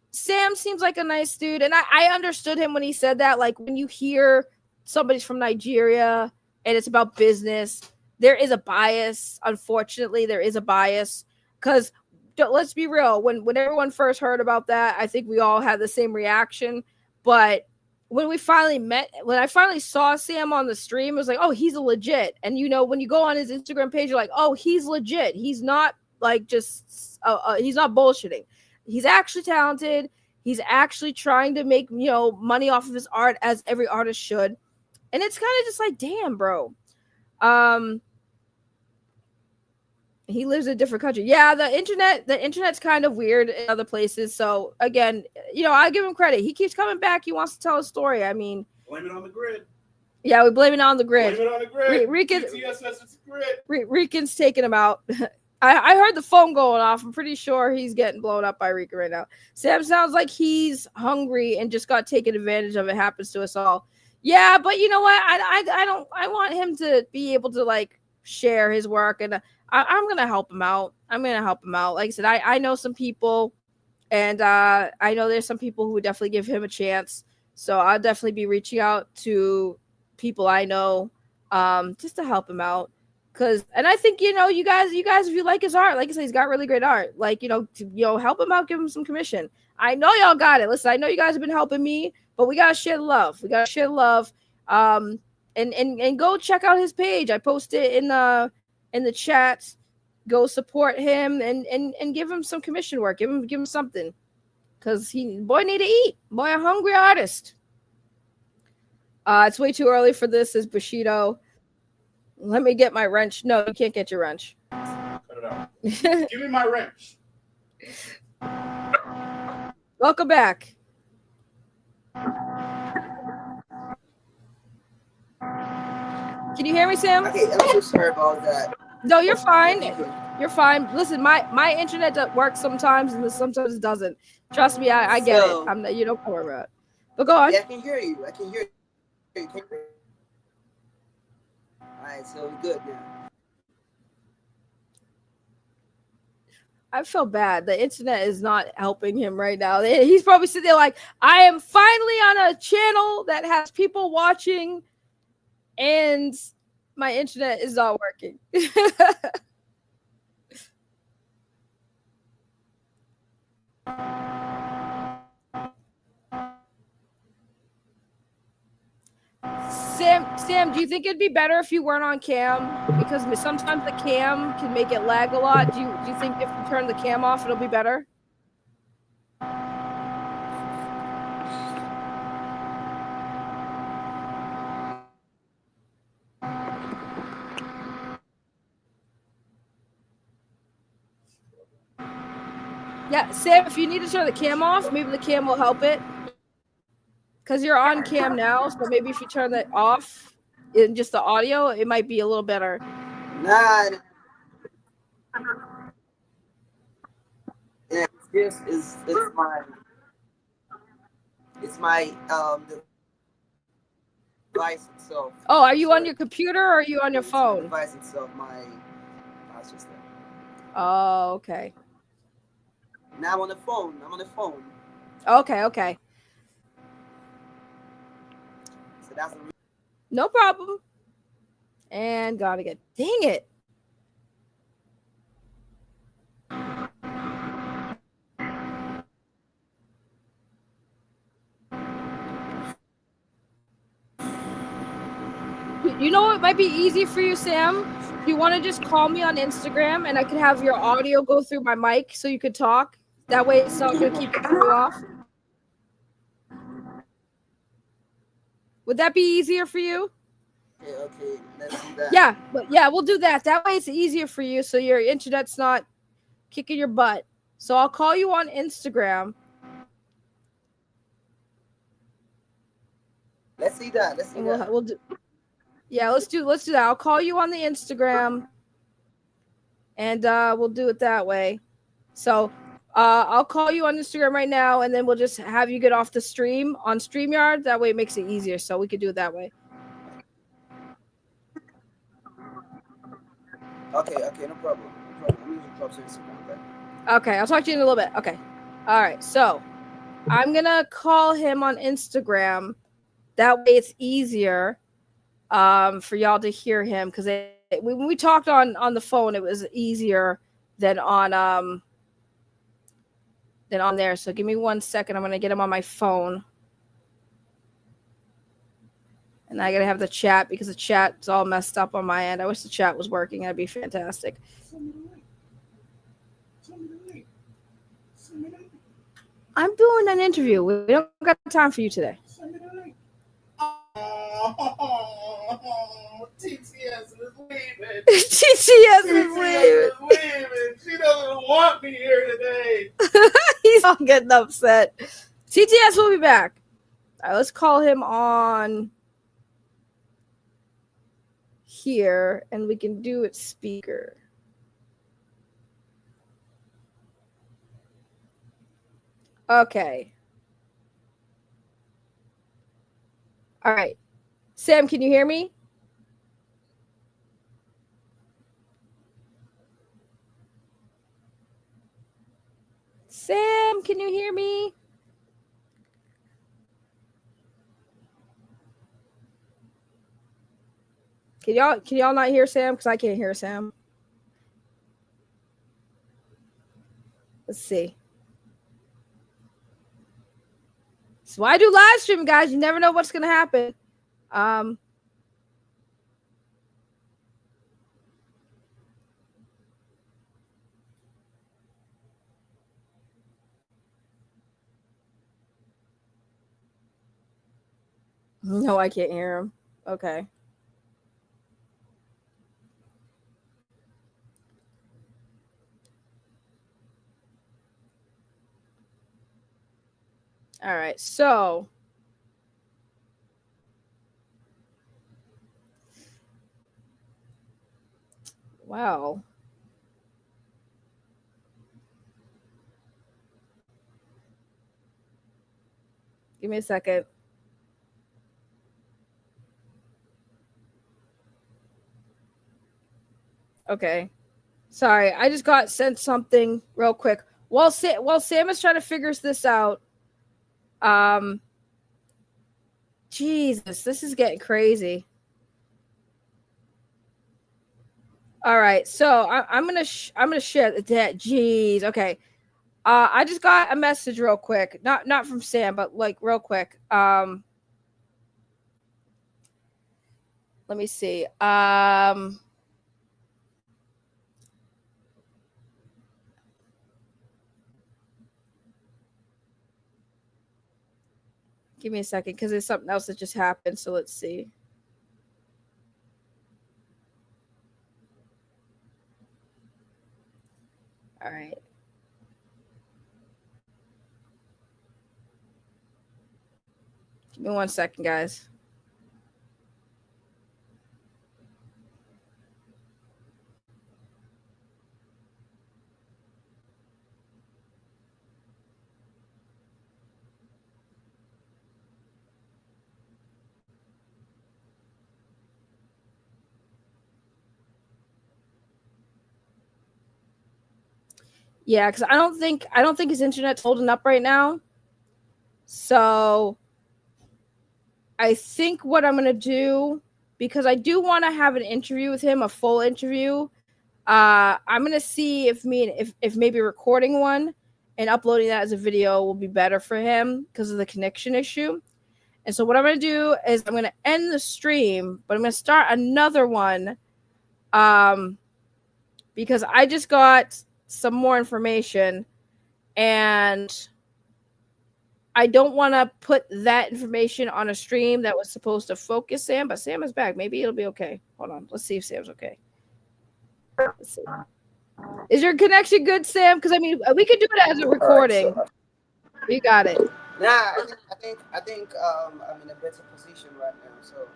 Sam seems like a nice dude, and I understood him when he said that. Like when you hear somebody's from Nigeria and it's about business, there is a bias. Unfortunately, there is a bias because let's be real. When everyone first heard about that, I think we all had the same reaction. But when I finally saw Sam on the stream, it was like, oh, he's a legit. And you know, when you go on his Instagram page, you're like, oh, he's legit. He's not like just he's not bullshitting. He's actually talented. He's actually trying to make, you know, money off of his art, as every artist should. And it's kind of just like, damn, bro. He lives in a different country. Yeah, the internet's kind of weird in other places. So again, you know, I give him credit. He keeps coming back. He wants to tell a story. I mean, blame it on the grid. Yeah, we blame it on the grid. Blame it on the grid. Rican, TSS, it's the grid. Rican's taking him out. I heard the phone going off. I'm pretty sure he's getting blown up by Rican right now. Sam sounds like he's hungry and just got taken advantage of. It happens to us all. Yeah, but you know what? I want him to be able to like share his work, and I'm gonna help him out. Like I said, I know some people, and I know there's some people who would definitely give him a chance. So I'll definitely be reaching out to people I know, just to help him out. And I think, you guys, if you like his art, like I said, he's got really great art. Like, help him out, give him some commission. I know y'all got it. Listen, I know you guys have been helping me, but we gotta share love. And go check out his page. I posted in the chat. Go support him and give him some commission work. Give him something, because boy need to eat. Boy, a hungry artist. It's way too early for this. Is Bushido? Let me get my wrench. No, you can't get your wrench. Cut it out. Give me my wrench. Welcome back. Can you hear me, Sam? Okay, I'm so sorry about that. No, you're fine. You're fine. Listen, my internet works sometimes, and sometimes it doesn't. Trust me, I get it. I'm not, you don't worry about it. But go on. Yeah, I can hear you. Can you hear me? All right, so we're good now. I feel bad. The internet is not helping him right now. He's probably sitting there like, I am finally on a channel that has people watching, and my internet is not working. Sam, do you think it'd be better if you weren't on cam? Because sometimes the cam can make it lag a lot. Do you think if you turn the cam off, it'll be better? Yeah, Sam, if you need to turn the cam off, maybe the cam will help it. Because you're on cam now, so maybe if you turn that off in just the audio, it might be a little better. Nah. Yeah, it's my device itself. Oh, are you on your computer or are you on your phone? The device itself, that's just it. Oh, okay. Now I'm on the phone. Okay. So that's no problem. And got again. Dang it. You know what might be easy for you, Sam? You want to just call me on Instagram and I could have your audio go through my mic so you could talk? That way it's not going to keep coming off. Would that be easier for you? Okay, let's do that. Yeah, we'll do that. That way it's easier for you so your internet's not kicking your butt. So I'll call you on Instagram. Let's see that. We'll do. Yeah, let's do that. I'll call you on the Instagram, and we'll do it that way. So I'll call you on Instagram right now, and then we'll just have you get off the stream on StreamYard. That way it makes it easier, so we could do it that way. Okay, no problem. I'm using Club's Instagram, Okay, I'll talk to you in a little bit. Okay. All right, so I'm going to call him on Instagram. That way it's easier for y'all to hear him, because when we talked on the phone, it was easier than on there. So give me 1 second. I'm going to get him on my phone. And I got to have the chat because the chat's all messed up on my end. I wish the chat was working. That'd be fantastic. I'm doing an interview. We don't got time for you today. TTS is leaving. TTS is leaving. She doesn't want me here today. He's all getting upset. TTS will be back. All right, let's call him on here, and we can do it speaker. Okay. All right. Sam, can you hear me? Sam, can you hear me? Can y'all not hear Sam? Because I can't hear Sam. Let's see. So I do live streaming, guys. You never know what's gonna happen. No, I can't hear him. Okay. All right. So wow. Give me a second. Okay. Sorry, I just got sent something real quick. While Sam is trying to figure this out, Jesus, this is getting crazy. All right, so I'm gonna share that. Jeez, okay. I just got a message real quick, not from Sam, but like real quick. Let me see. Give me a second because there's something else that just happened. So let's see. All right. Give me 1 second, guys. Yeah, because I don't think his internet's holding up right now. So I think what I'm gonna do, because I do want to have an interview with him, a full interview. I'm gonna see if maybe recording one and uploading that as a video will be better for him because of the connection issue. And so what I'm gonna do is I'm gonna end the stream, but I'm gonna start another one. Because I just got some more information and I don't want to put that information on a stream that was supposed to focus Sam, but Sam is back. Maybe it'll be okay. Hold on. Let's see if Sam's okay. Let's see. Is your connection good, Sam? Because I mean, we could do it as a recording. Right, so. You got it. Nah, I think I'm in a better position right now. So.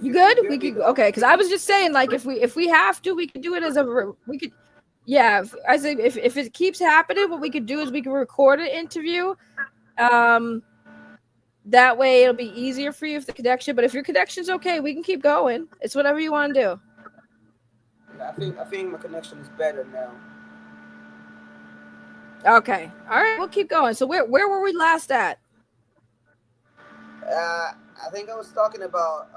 You good? We could okay. Because I was just saying, like, if we have to, we could do it as we could. Yeah, I say if it keeps happening, what we could do is we can record an interview. That way it'll be easier for you if the connection. But if your connection's okay, we can keep going. It's whatever you want to do. Yeah, I think my connection is better now. Okay, all right, we'll keep going. So where were we last at? I think I was talking about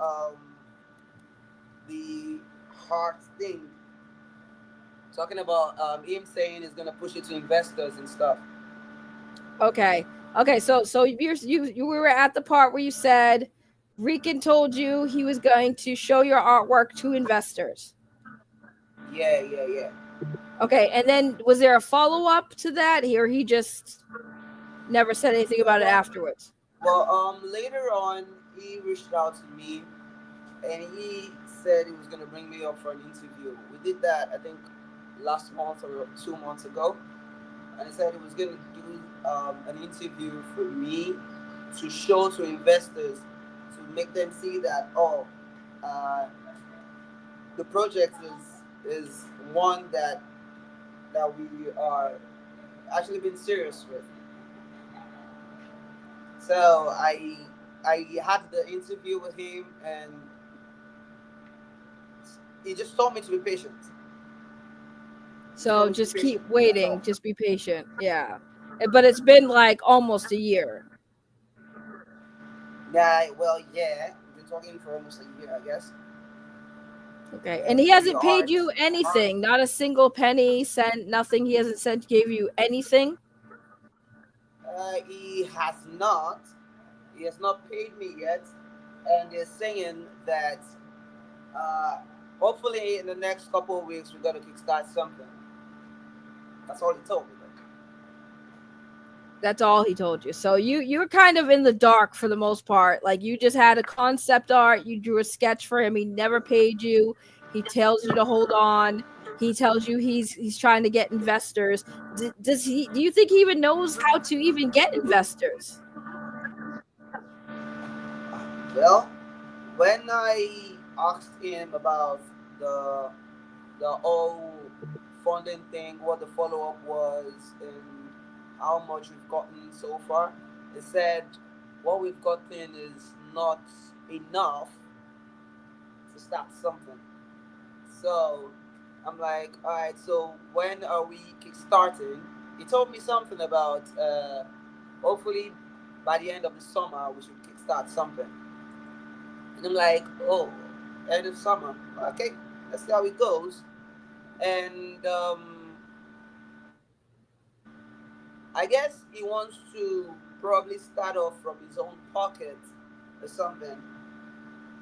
the heart thing. Talking about him saying he's gonna push it to investors and stuff. Okay. So you were at the part where you said Rican told you he was going to show your artwork to investors. Yeah. Okay, and then was there a follow-up to that, or he just never said anything about it afterwards? Well, later on, he reached out to me, and he said he was gonna bring me up for an interview. We did that, I think, last month or 2 months ago, and he said he was gonna do an interview for me to show to investors to make them see that the project is one that we are actually being serious with. So I had the interview with him, and he just told me to be patient. So just keep waiting. Just be patient. Yeah. But it's been like almost a year. Yeah, well, yeah, we've been talking for almost a year, I guess. Okay. And And he the hasn't paid art, you anything, not a single penny, cent, nothing. He hasn't sent gave you anything. he has not. He has not paid me yet, and they're saying that uh, hopefully in the next couple of weeks we're gonna kickstart something. That's all he told me. Though. That's all he told you. So you're kind of in the dark for the most part. Like you just had a concept art, you drew a sketch for him, he never paid you. He tells you to hold on. He tells you he's trying to get investors. Does he do you think he even knows how to even get investors? Well, when I asked him about the whole funding thing, what the follow up was, and how much we've gotten so far, he said what we've gotten is not enough to start something. So I'm like, all right. So when are we kickstarting? He told me something about hopefully by the end of the summer we should kickstart something. And I'm like, oh, end of summer. Okay, let's see how it goes. And I guess he wants to probably start off from his own pocket or something.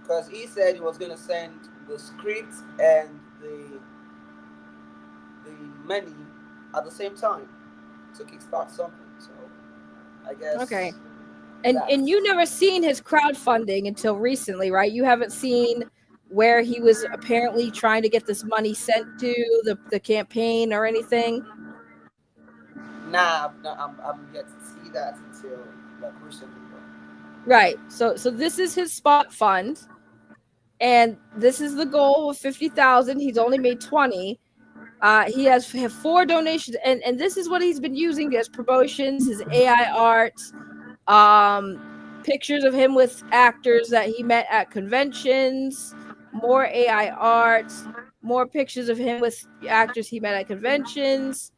Because he said he was going to send the script and the money at the same time to kickstart something. So I Okay. guess And that's you never seen his crowdfunding until recently, right? You haven't seen where he was apparently trying to get this money sent to the campaign or anything. nah. No, I'm yet to see that until like recently. Right. So this is his spot fund, and this is the goal of 50,000. He's only made 20. He has have 4 donations, and this is what he's been using as promotions, his AI art, um, pictures of him with actors that he met at conventions, more AI art, more pictures of him with actors he met at conventions,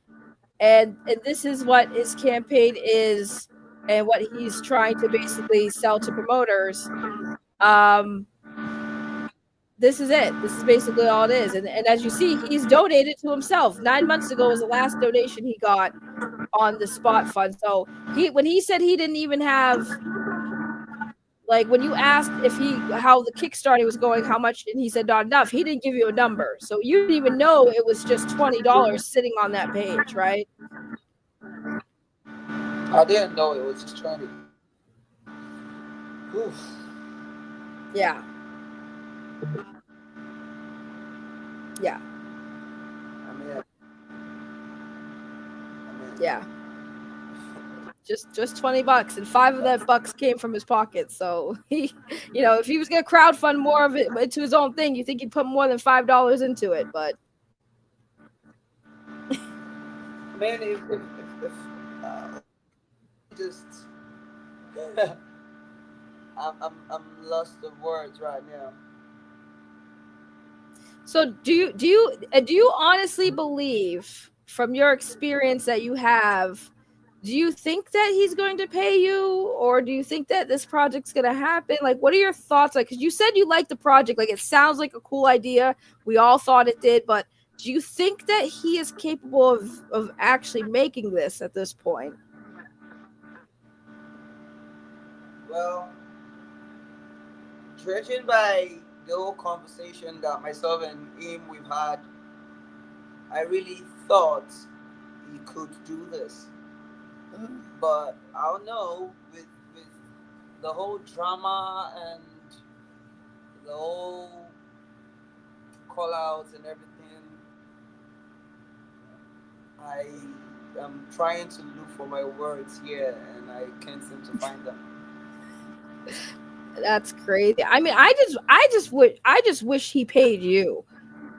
and this is what his campaign is, and what he's trying to basically sell to promoters. Um, this is it. This is basically all it is. And as you see, he's donated to himself. 9 months ago was the last donation he got on the spot fund. So when he said he didn't even have, like, when you asked if he how the Kickstarter was going, how much, and he said not enough, he didn't give you a number. So you didn't even know it was just $20 sitting on that page, right? I didn't know it was just trying to. Oof. Yeah. Yeah. I mean, Yeah. Just $20, and 5 of that bucks came from his pocket. So he, if he was gonna crowdfund more of it into his own thing, you think he'd put more than $5 into it. But man, if just I'm lost of words right now. so do you honestly believe, from your experience that you have, do you think that he's going to pay you, or do you think that this project's going to happen? Like, what are your thoughts? Like, because you said you liked the project, like it sounds like a cool idea. We all thought it did, but do you think that he is capable of actually making this at this point? Well, judging by the whole conversation that myself and him we've had, I really thought he could do this. But I don't know, with the whole drama and the whole call outs and everything, I am trying to look for my words here and I can't seem to find them. That's crazy. I mean, I just wish he paid you,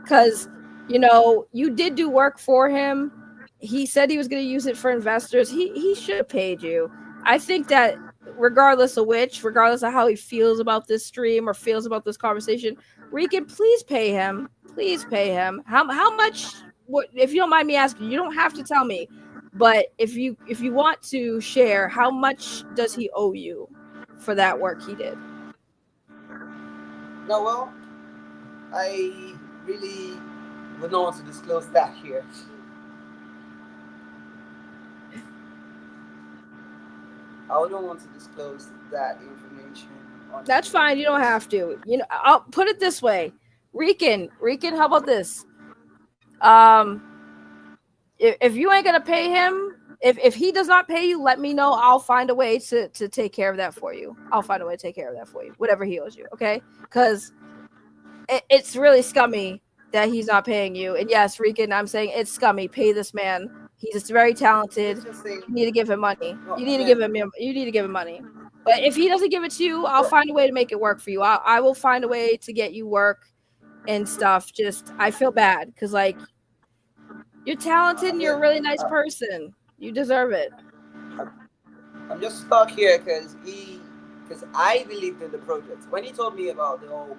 because you did do work for him. He said he was going to use it for investors. He should have paid you. I think that regardless of how he feels about this stream or feels about this conversation, Rican, please pay him. Please pay him. How much? What, if you don't mind me asking, you don't have to tell me, but if you want to share, how much does he owe you? for that work he did. No, well, I really would not want to disclose that here. I wouldn't want to disclose that information on That's here. fine. You don't have to. You know, I'll put it this way. Rican, how about this? Um, if you ain't gonna pay him, if he does not pay you, let me know. I'll find a way to take care of that for you. I'll find a way to take care of that for you, whatever he owes you. Okay, because it's really scummy that he's not paying you. And yes, Rican, I'm saying it's scummy. Pay this man. He's just very talented. Let's just say, You need to give him money. no, You I need to give mean, him. You need to give him money. But if he doesn't give it to you, I'll find a way to make it work for you. I will find a way to get you work and stuff. Just I feel bad because like you're talented I and mean, you're a really nice person. You deserve it. I'm just stuck here because I believed in the project. When he told me about the whole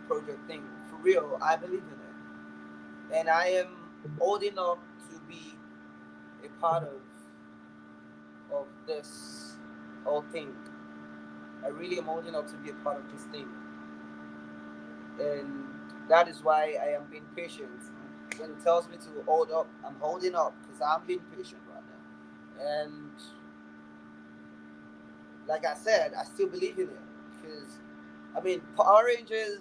project thing, for real, I believe in it, and I am old enough to be a part of this whole thing. I really am old enough to be a part of this thing, and that is why I am being patient. When it tells me to hold up, I'm holding up because I'm being patient right now, and like I said, I still believe in it because I mean, Power Rangers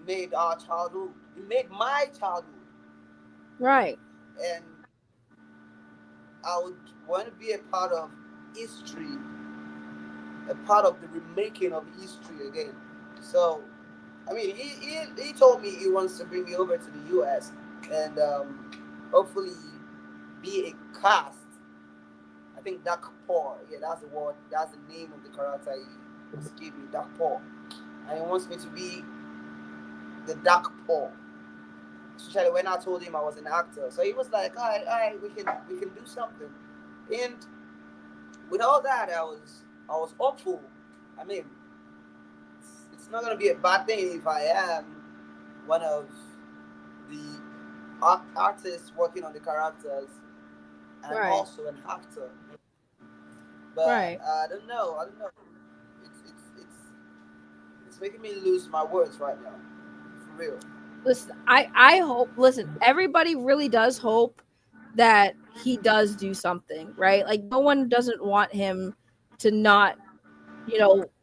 made our childhood. It made my childhood, Right. and I would want to be a part of history, a part of the remaking of history again. So, I mean, he told me he wants to bring me over to the U.S. and hopefully be a cast. I think Dark Paw. Yeah, that's the word. That's the name of the character he was giving me, Dark Paw. And he wants me to be the Dark Paw. Especially when I told him I was an actor, so he was like, all right, we can do something." And with all that, I was hopeful. I mean, it's not gonna be a bad thing if I am one of the artists working on the characters, and I'm Right. also an actor. But Right. I don't know. I don't know. It's making me lose my words right now, for real. Listen, I hope. Listen, everybody really does hope that he does do something, right? Like no one doesn't want him to not,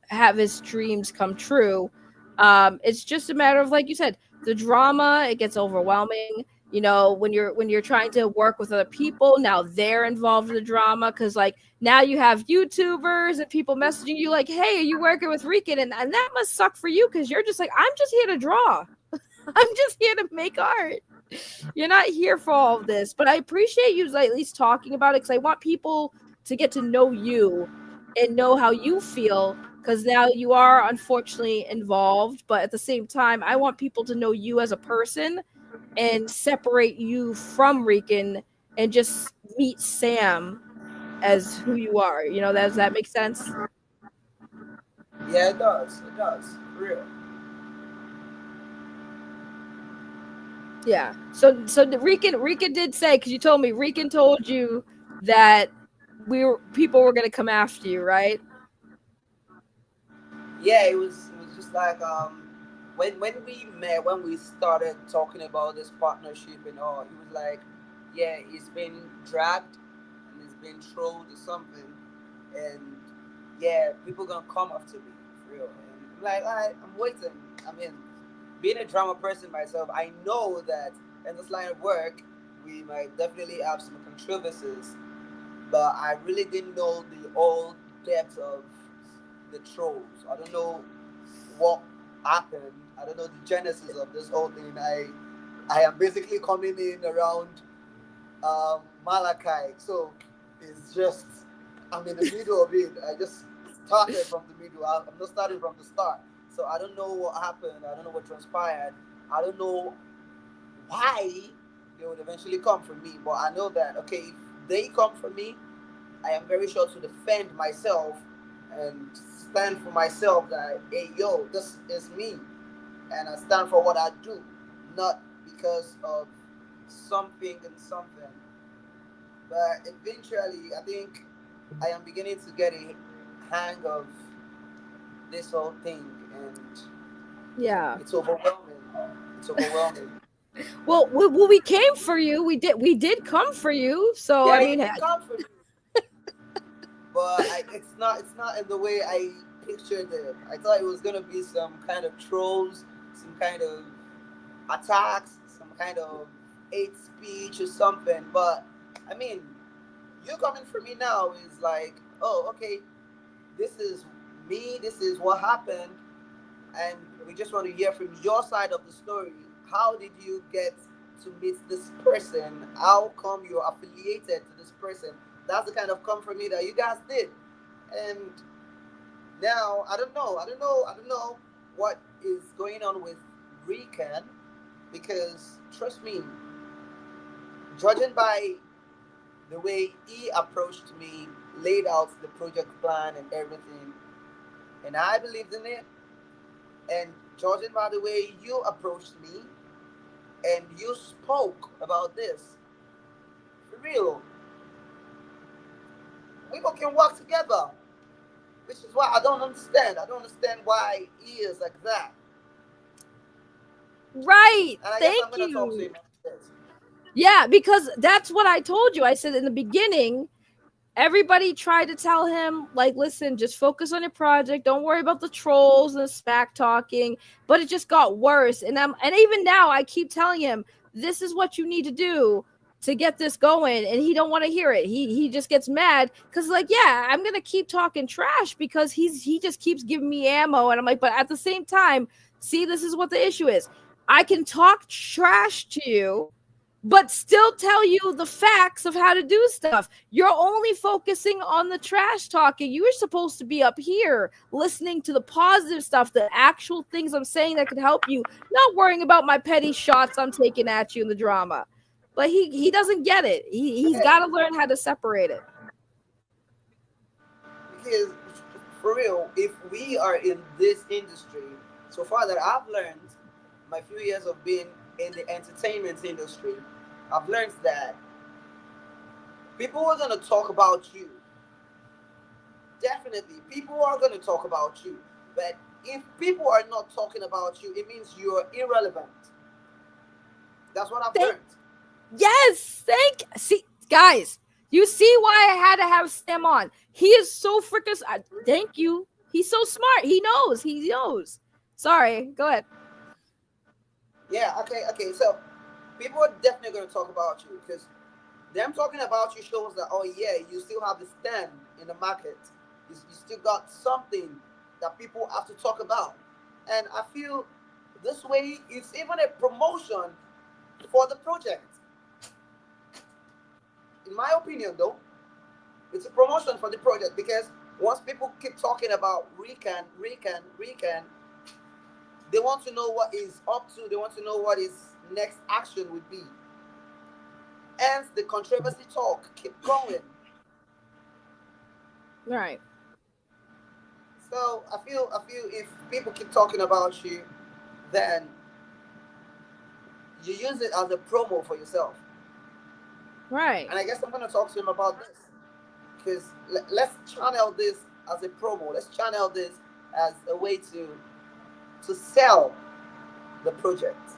have his dreams come true. It's just a matter of, like you said, the drama. It gets overwhelming. When you're trying to work with other people, now they're involved in the drama because like now you have YouTubers and people messaging you like, "Hey, are you working with Rican?" And that must suck for you because you're just like, "I'm just here to draw. I'm just here to make art. You're not here for all of this." But I appreciate you like, at least talking about it because I want people to get to know you and know how you feel because now you are unfortunately involved. But at the same time, I want people to know you as a person and separate you from Rican and just meet Sam as who you are. Does that make sense? Yeah, it does. It does. For real. Yeah. So the Rican did say because you told me Rican told you that people were gonna come after you, right? Yeah, it was just like when we met, when we started talking about this partnership and all, he was like, yeah, it's been dragged and it's been trolled or something, and yeah, people gonna come after me for real. And I'm like, all right, I'm waiting. I mean, being a drama person myself, I know that in this line of work we might definitely have some controversies, but I really didn't know the whole depth of the trolls. I don't know what happened. I don't know the genesis of this whole thing. I am basically coming in around Malachi, so it's just I'm in the middle of it. I just started from the middle. I'm not starting from the start, so I don't know what happened. I don't know what transpired. I don't know why they would eventually come for me, but I know that okay, if they come for me, I am very sure to defend myself and stand for myself that hey yo, this is me and I stand for what I do, not because of something and something. But eventually I think I am beginning to get a hang of this whole thing, and Yeah. it's overwhelming. It's overwhelming. Well, we came for you. We did come for you. So I Yeah, you mean, did come for me, but it's not in the way I pictured it. I thought it was gonna be some kind of trolls, some kind of attacks, some kind of hate speech or something. But I mean, you coming for me now is like, oh, okay, this is me. This is what happened, and we just want to hear from your side of the story. How did you get to meet this person? How come you're affiliated to this person? That's the kind of come for me that you guys did. And now I don't know what is going on with Rican, because trust me, judging by the way he approached me, laid out the project plan and everything, and I believed in it, and judging by the way you approached me and you spoke about this, for real, we both can work together. Which is why I don't understand. I don't understand why he is like that. right. And I guess I'm Thank gonna talk to you. him after this. Yeah, because that's what I told you. I said in the beginning, everybody tried to tell him, like, listen, just focus on your project. Don't worry about the trolls and the smack talking. But it just got worse. And even now I keep telling him, this is what you need to do to get this going. And he don't want to hear it. He just gets mad because, like, yeah, I'm gonna keep talking trash because he just keeps giving me ammo. And I'm like, but at the same time, see, this is what the issue is. I can talk trash to you but still tell you the facts of how to do stuff. You're only focusing on the trash talking. You were supposed to be up here listening to the positive stuff, the actual things I'm saying that could help you, not worrying about my petty shots I'm taking at you in the drama. But he doesn't get it. He's got to learn how to separate it. Because for real, if we are in this industry, so far that I've learned, my few years of being in the entertainment industry, I've learned that people are gonna talk about you. Definitely, people are gonna talk about you. But if people are not talking about you, it means you're irrelevant. That's what I've Thank learned. Yes, see, guys, you see why I had to have Sam on. He is so freaking thank you. He's so smart. He knows. Sorry, go ahead. Yeah, okay. So people are definitely gonna talk about you because them talking about you shows that, oh yeah, you still have the stand in the market. You still got something that people have to talk about. And I feel this way it's even a promotion for the project. In my opinion, though, it's a promotion for the project because once people keep talking about Rican, they want to know what is up to. They want to know what his next action would be. Hence, the controversy talk keep going. Right. So I feel if people keep talking about you, then you use it as a promo for yourself. Right. And I guess I'm gonna talk to him about this because let's channel this as a promo. Let's channel this as a way to sell the project.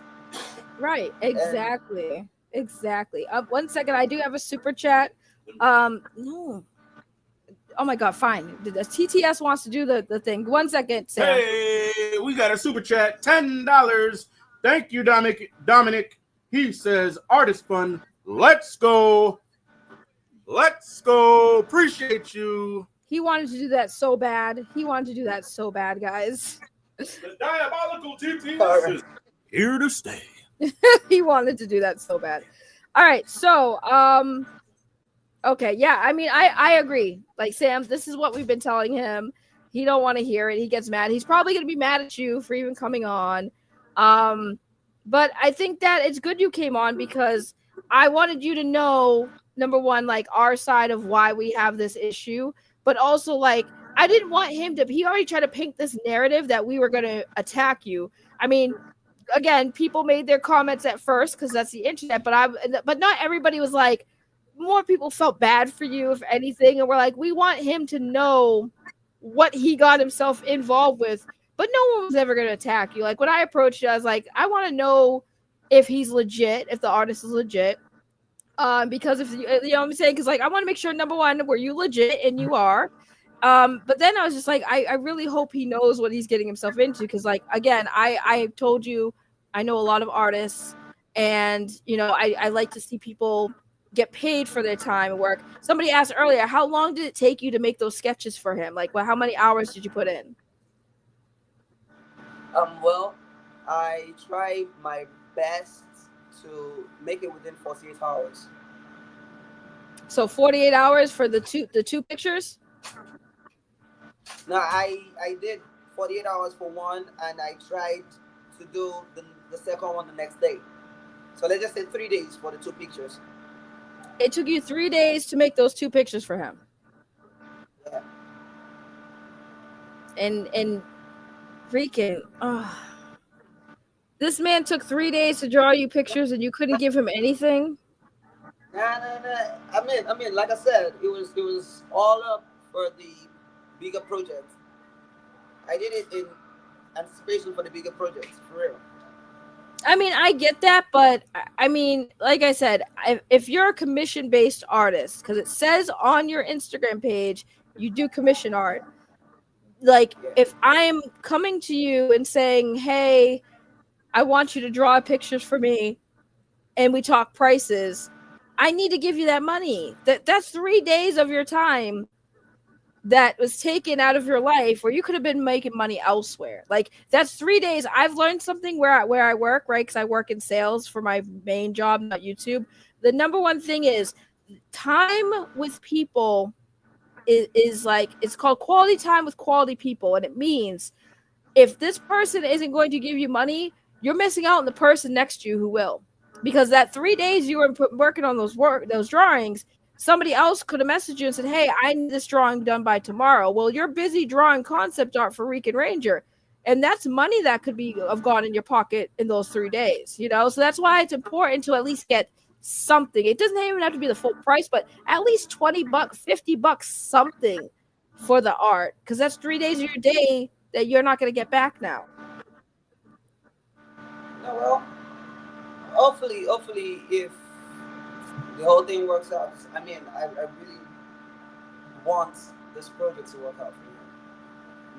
Right. And Exactly. 1 second. I do have a super chat. No. Oh my god, fine. The TTS wants to do the thing. 1 second, Sam. Hey, we got a super chat, $10. Thank you, Dominic. He says, artist fun. Let's go. Appreciate you. He wanted to do that so bad. Guys. The diabolical TTS all right. is here to stay. He wanted to do that so bad. All right, so okay, yeah, I mean, I agree. Like, Sam, this is what we've been telling him. He don't want to hear it. He gets mad. He's probably gonna be mad at you for even coming on. But I think that it's good you came on because I wanted you to know, number one, like our side of why we have this issue, but also like I didn't want him to. He already tried to paint this narrative that we were gonna attack you. I mean, again, people made their comments at first because that's the internet, but not everybody was like. More people felt bad for you, if anything, and we're like, we want him to know what he got himself involved with. But no one was ever going to attack you. Like when I approached you, I was like, I want to know if he's legit, if the artist is legit. Because if you know what I'm saying, because like I want to make sure, number one, were you legit, and you are. But then I was just like, I really hope he knows what he's getting himself into, because like again, I told you I know a lot of artists, and you know I like to see people get paid for their time and work. Somebody asked earlier, how long did it take you to make those sketches for him? Like, well, how many hours did you put in? Well, I tried my best to make it within 48 hours. So 48 hours for the two pictures. Now I did 48 hours for one, and I tried to do the second one the next day. So let's just say 3 days for the two pictures. It took you 3 days to make those two pictures for him. Yeah. And Rican, this man took 3 days to draw you pictures, and you couldn't give him anything. Nah. I mean, like I said, it was all up for the bigger project. I did it in anticipation for the bigger project, for real. I mean, I get that, but I mean, like I said, if you're a commission-based artist, because it says on your Instagram page you do commission art. Like, Yeah. if I'm coming to you and saying, "Hey, I want you to draw pictures for me," and we talk prices, I need to give you that money. That's 3 days of your time that was taken out of your life where you could have been making money elsewhere. Like that's 3 days. I've learned something where I work, right? Because I work in sales for my main job, not YouTube. The number one thing is time with people is like, it's called quality time with quality people. And it means if this person isn't going to give you money, you're missing out on the person next to you who will. Because that 3 days you were working on those drawings, somebody else could have messaged you and said, "Hey, I need this drawing done by tomorrow." Well, you're busy drawing concept art for Rican Ranger, and that's money that could be have gone in your pocket in those 3 days. You know, so that's why it's important to at least get something. It doesn't even have to be the full price, but at least $20, $50, something for the art, because that's 3 days of your day that you're not going to get back now. No, well, hopefully, if the whole thing works out, I mean, I really want this project to work out for him.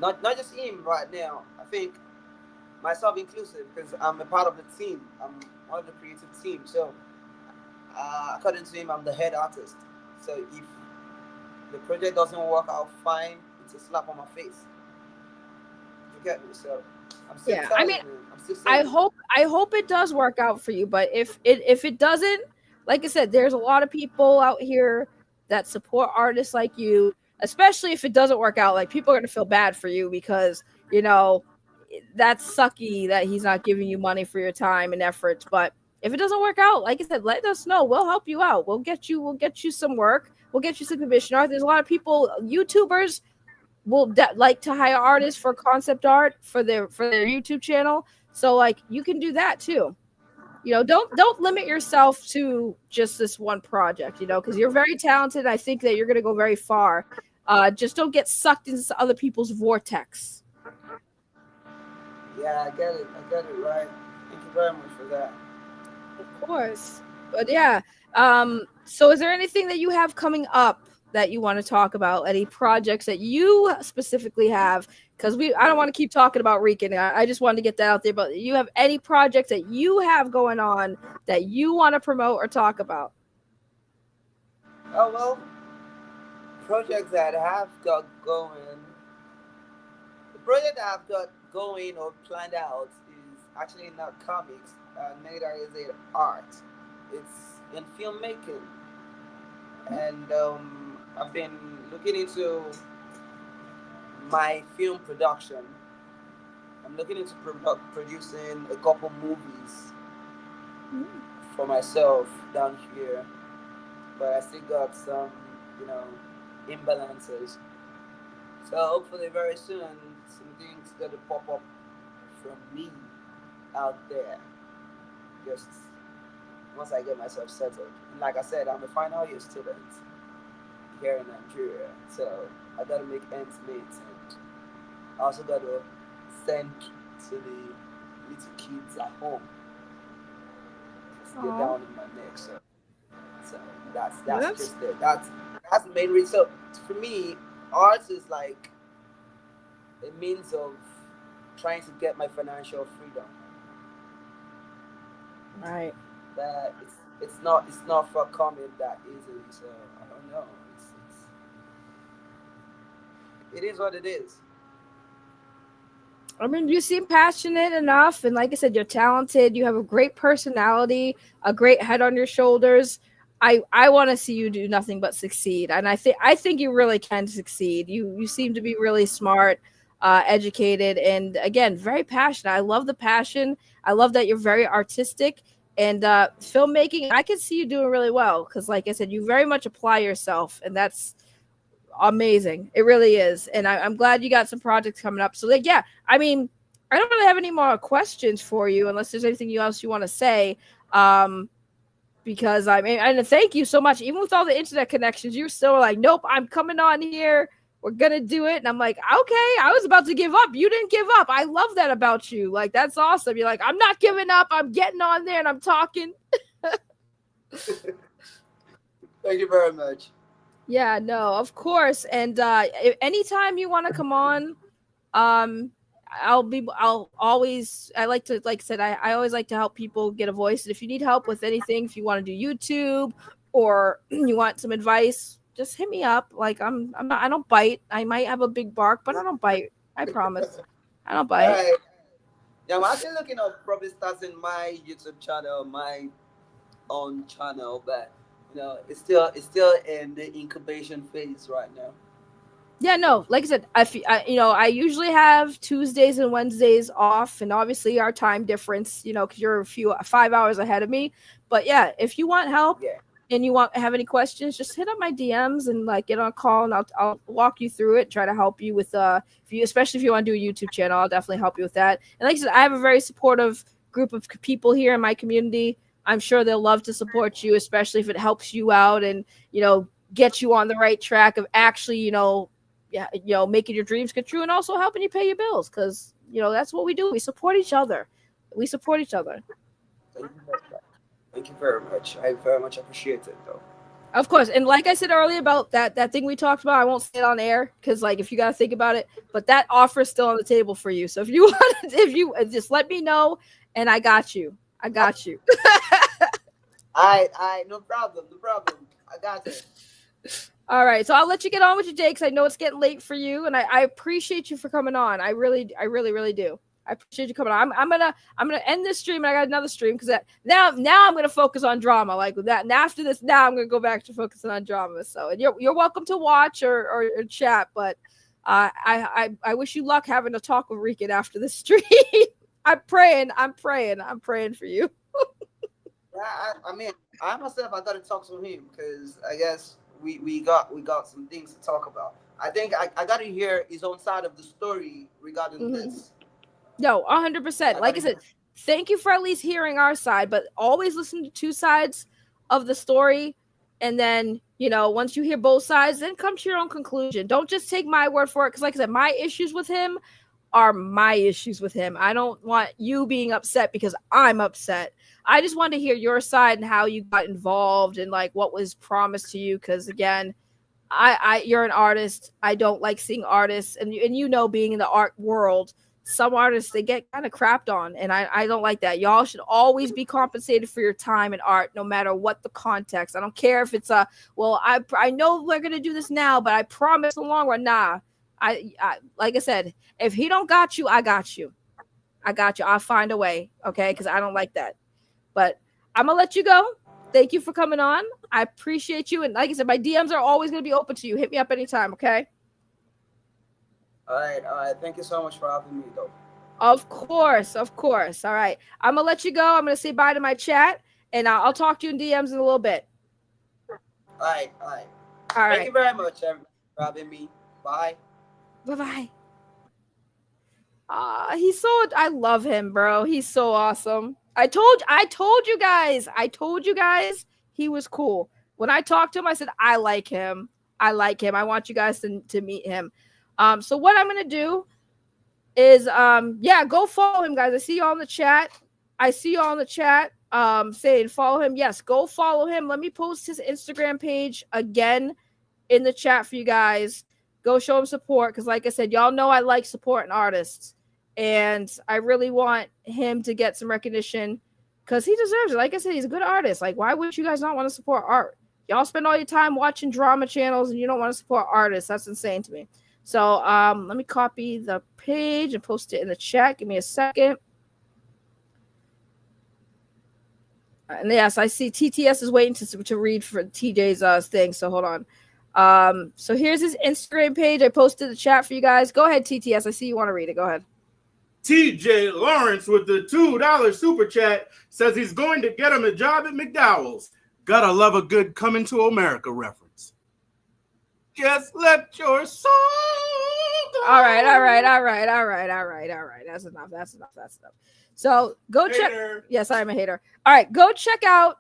Not just him right now. I think myself inclusive, because I'm a part of the team. I'm one of the creative team. So, according to him, I'm the head artist. So if the project doesn't work out fine, it's a slap on my face. You get me? So I'm still Yeah, I telling mean, him. I'm still I saying. hope it does work out for you. But if it doesn't, like I said, there's a lot of people out here that support artists like you. Especially if it doesn't work out, like people are gonna feel bad for you because you know that's sucky that he's not giving you money for your time and efforts. But if it doesn't work out, like I said, let us know. We'll help you out. We'll get you some work. We'll get you some commission art. There's a lot of people, YouTubers will like to hire artists for concept art for their YouTube channel. So like you can do that too. You know, don't limit yourself to just this one project, you know, because you're very talented. I think that you're going to go very far. Just don't get sucked into other people's vortex. Yeah, I get it. I get it right. Thank you very much for that. Of course. But yeah. So is there anything that you have coming up that you want to talk about? Any projects that you specifically have? Because I don't want to keep talking about Rican. I just wanted to get that out there. But you have any projects that you have going on that you want to promote or talk about? Oh well, projects that I have got going. The project that I've got going or planned out is actually not comics, neither is it art. It's in filmmaking, and I've been looking into my film production. I'm looking into producing a couple movies for myself down here, but I still got some, you know, imbalances. So hopefully very soon some things gonna pop up from me out there. Just once I get myself settled. And like I said, I'm a final year student here in Nigeria, so I gotta make ends meet. I also gotta send to the little kids at home to get Aw. down on my neck. So that's That's just it. That's the main reason. So for me, art is like a means of trying to get my financial freedom. right. But it's not for coming that easily. So I don't know. It is what it is. I mean, you seem passionate enough, and like I said, you're talented. You have a great personality, a great head on your shoulders. I want to see you do nothing but succeed, and I think you really can succeed. You seem to be really smart, educated, and again, very passionate. I love the passion. I love that you're very artistic and filmmaking. I can see you doing really well because, like I said, you very much apply yourself, and that's amazing. It really is. And I'm glad you got some projects coming up. So like, yeah, I mean, I don't really have any more questions for you unless there's anything else you want to say. Um, because I mean, and thank you so much. Even with all the internet connections, you're still like, nope, I'm coming on here. We're gonna do it. And I'm like, okay, I was about to give up. You didn't give up. I love that about you. Like, that's awesome. You're like, I'm not giving up. I'm getting on there and I'm talking. Thank you very much. Yeah, no, of course. And anytime you want to come on, um, I'll always, I like to, like I said, I always like to help people get a voice. And if you need help with anything, if you want to do YouTube or you want some advice, just hit me up. Like I'm not, I don't bite. I might have a big bark, but I don't bite. I promise. I don't All bite. right. Yeah, I'm actually looking at probably starting my YouTube channel, my own channel, but it's still in the incubation phase right now. Yeah, no, like I said, I usually have Tuesdays and Wednesdays off, and obviously our time difference, because you're a few 5 hours ahead of me. But yeah, if you want help Yeah. and you have any questions, just hit up my DMs and like get on a call, and I'll walk you through it, try to help you with if you especially if you want to do a YouTube channel, I'll definitely help you with that. And like I said, I have a very supportive group of people here in my community. I'm sure they'll love to support you, especially if it helps you out and get you on the right track of actually yeah, making your dreams come true and also helping you pay your bills because that's what we do. We support each other. We support each other. Thank you very much. Thank you very much. I very much appreciate it, though. Of course. And like I said earlier about that thing we talked about, I won't say it on air because like if you got to think about it, but that offer is still on the table for you. So if you want, if you just let me know, and I got you. I got you. No problem, no problem. I got it. All right, so I'll let you get on with your day because I know it's getting late for you, and I appreciate you for coming on. I really, really do. I appreciate you coming on. I'm gonna end this stream, and I got another stream because now I'm gonna focus on drama like with that. And after this, now I'm gonna go back to focusing on drama. So, and you're welcome to watch or chat, but I wish you luck having to talk with Rican after the stream. I'm praying for you. Yeah, I mean, I myself, I gotta talk to him because I guess we got some things to talk about. I think I gotta hear his own side of the story regarding this. No, 100%. Like I said, thank you for at least hearing our side, but always listen to two sides of the story. And then, once you hear both sides, then come to your own conclusion. Don't just take my word for it. Because, like I said, my issues with him are my issues with him. I don't want you being upset because I'm upset. I just want to hear your side and how you got involved and like what was promised to you. Because again, you're an artist. I don't like seeing artists, and being in the art world, some artists they get kind of crapped on, and I don't like that. Y'all should always be compensated for your time in art, no matter what the context. I don't care if it's I know we're gonna do this now, but I promise in the long run, nah. I like I said, if he don't got you, I got you. I got you. I'll find a way, okay? Because I don't like that. But I'm gonna let you go. Thank you for coming on. I appreciate you. And like I said, my DMs are always going to be open to you. Hit me up anytime, okay? All right. Thank you so much for having me, though. Of course. All right. I'm going to let you go. I'm going to say bye to my chat, and I'll talk to you in DMs in a little bit. All right. Thank you very much, everybody, for having me. Bye. Bye-bye. I love him, bro. He's so awesome. I told you guys he was cool. When I talked to him, I said, I like him. I want you guys to meet him. So what I'm going to do, is yeah, go follow him, guys. I see y'all in the chat. Saying follow him. Yes, go follow him. Let me post his Instagram page again in the chat for you guys. Go show him support, because like I said, y'all know I like supporting artists, and I really want him to get some recognition because he deserves it. Like I said, he's a good artist. Like, why would you guys not want to support art? Y'all spend all your time watching drama channels and you don't want to support artists. That's insane to me. So let me copy the page and post it in the chat. Give me a second. And yes, I see TTS is waiting to read for TJ's thing. So hold on. So here's his Instagram page. I posted the chat for you guys. Go ahead, TTS. I see you want to read it. Go ahead. TJ Lawrence with the $2 super chat says he's going to get him a job at McDowell's. Gotta love a good Coming to America reference. Just let your soul go. All right. That's enough. So go check. Yes, I'm a hater. All right, go check out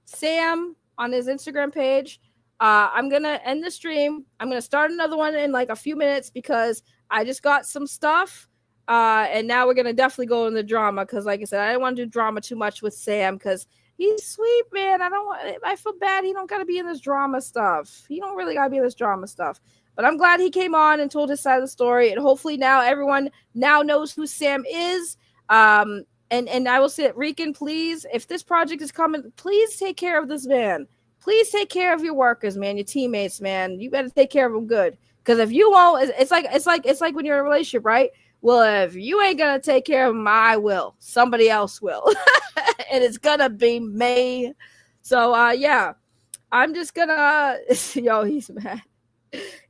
Sam on his Instagram page. I'm gonna end the stream. I'm gonna start another one in like a few minutes because I just got some stuff. And now we're gonna definitely go in the drama because, like I said, I didn't want to do drama too much with Sam because he's sweet, man. I feel bad. He don't gotta be in this drama stuff. He don't really gotta be in this drama stuff. But I'm glad he came on and told his side of the story. And hopefully now everyone now knows who Sam is. And I will say, Rican, please, if this project is coming, please take care of this man. Please take care of your workers, man, your teammates, man. You better take care of them good. Because if you won't, it's like when you're in a relationship, right? Well, if you ain't gonna take care of them, I will. Somebody else will. And it's gonna be me. So yeah. I'm just gonna yo, he's mad.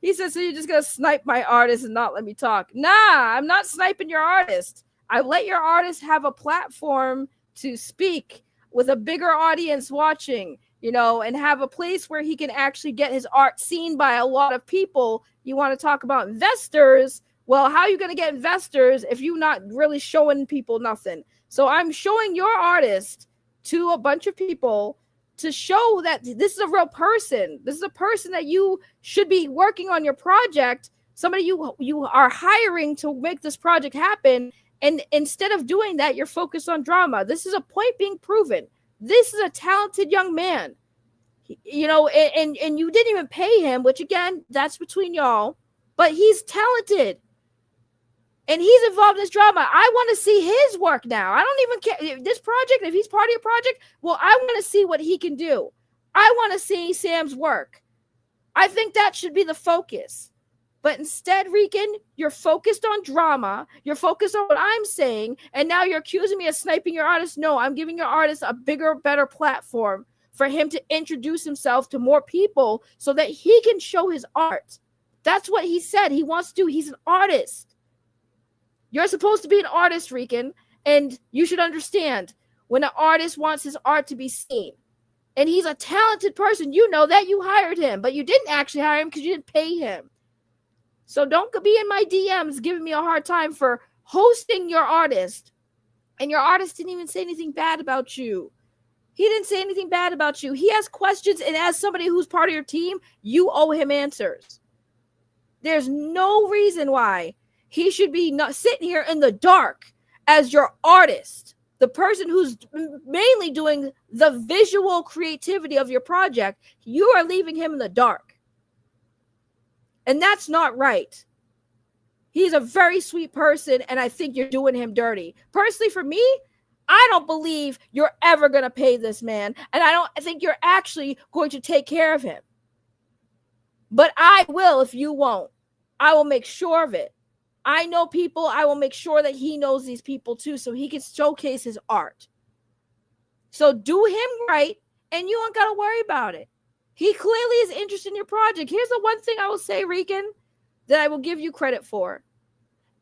He says, so you're just gonna snipe my artist and not let me talk. Nah, I'm not sniping your artist. I let your artist have a platform to speak with a bigger audience watching, you know, and have a place where he can actually get his art seen by a lot of people. You want to talk about investors? Well, how are you going to get investors if you're not really showing people nothing? So I'm showing your artist to a bunch of people to show that this is a real person. This is a person that you should be working on your project, somebody you are hiring to make this project happen. And instead of doing that, you're focused on drama. This is a point being proven. This is a talented young man, you know, and you didn't even pay him, which again, that's between y'all, but he's talented. And he's involved in this drama. I want to see his work now. I don't even care. This project, if he's part of your project, well, I want to see what he can do. I want to see Sam's work. I think that should be the focus. But instead, Rican, you're focused on drama. You're focused on what I'm saying. And now you're accusing me of sniping your artist. No, I'm giving your artist a bigger, better platform for him to introduce himself to more people so that he can show his art. That's what he said he wants to do. He's an artist. You're supposed to be an artist, Rican, and you should understand when an artist wants his art to be seen. And he's a talented person. You know that. You hired him, but you didn't actually hire him because you didn't pay him. So don't be in my DMs giving me a hard time for hosting your artist. And your artist didn't even say anything bad about you. He didn't say anything bad about you. He has questions, and as somebody who's part of your team, you owe him answers. There's no reason why he should be not sitting here in the dark as your artist, the person who's mainly doing the visual creativity of your project. You are leaving him in the dark. And that's not right. He's a very sweet person, and I think you're doing him dirty. Personally, for me, I don't believe you're ever going to pay this man, and I think you're actually going to take care of him. But I will if you won't. I will make sure of it. I know people. I will make sure that he knows these people too, so he can showcase his art. So do him right, and you don't got to worry about it. He clearly is interested in your project. Here's the one thing I will say, Rican, that I will give you credit for.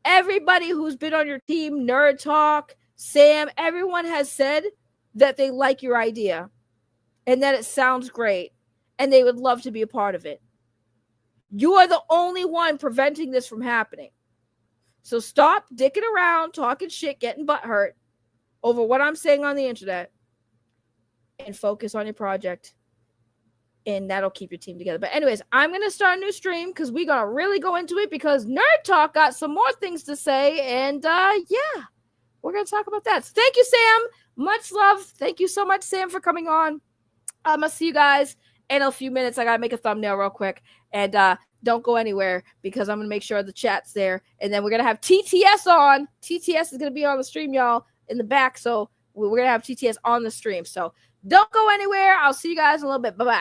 Everybody who's been on your team, Nerd Talk, Sam, everyone has said that they like your idea and that it sounds great and they would love to be a part of it. You are the only one preventing this from happening. So stop dicking around, talking shit, getting butthurt over what I'm saying on the internet and focus on your project. and that'll keep your team together. But anyways, I'm going to start a new stream because we're going to really go into it because Nerd Talk got some more things to say. And yeah, we're going to talk about that. So thank you, Sam. Much love. Thank you so much, Sam, for coming on. I'm going to see you guys in a few minutes. I got to make a thumbnail real quick. And don't go anywhere because I'm going to make sure the chat's there. And then we're going to have TTS on. TTS is going to be on the stream, y'all, in the back. So we're going to have TTS on the stream. So don't go anywhere. I'll see you guys in a little bit. Bye-bye.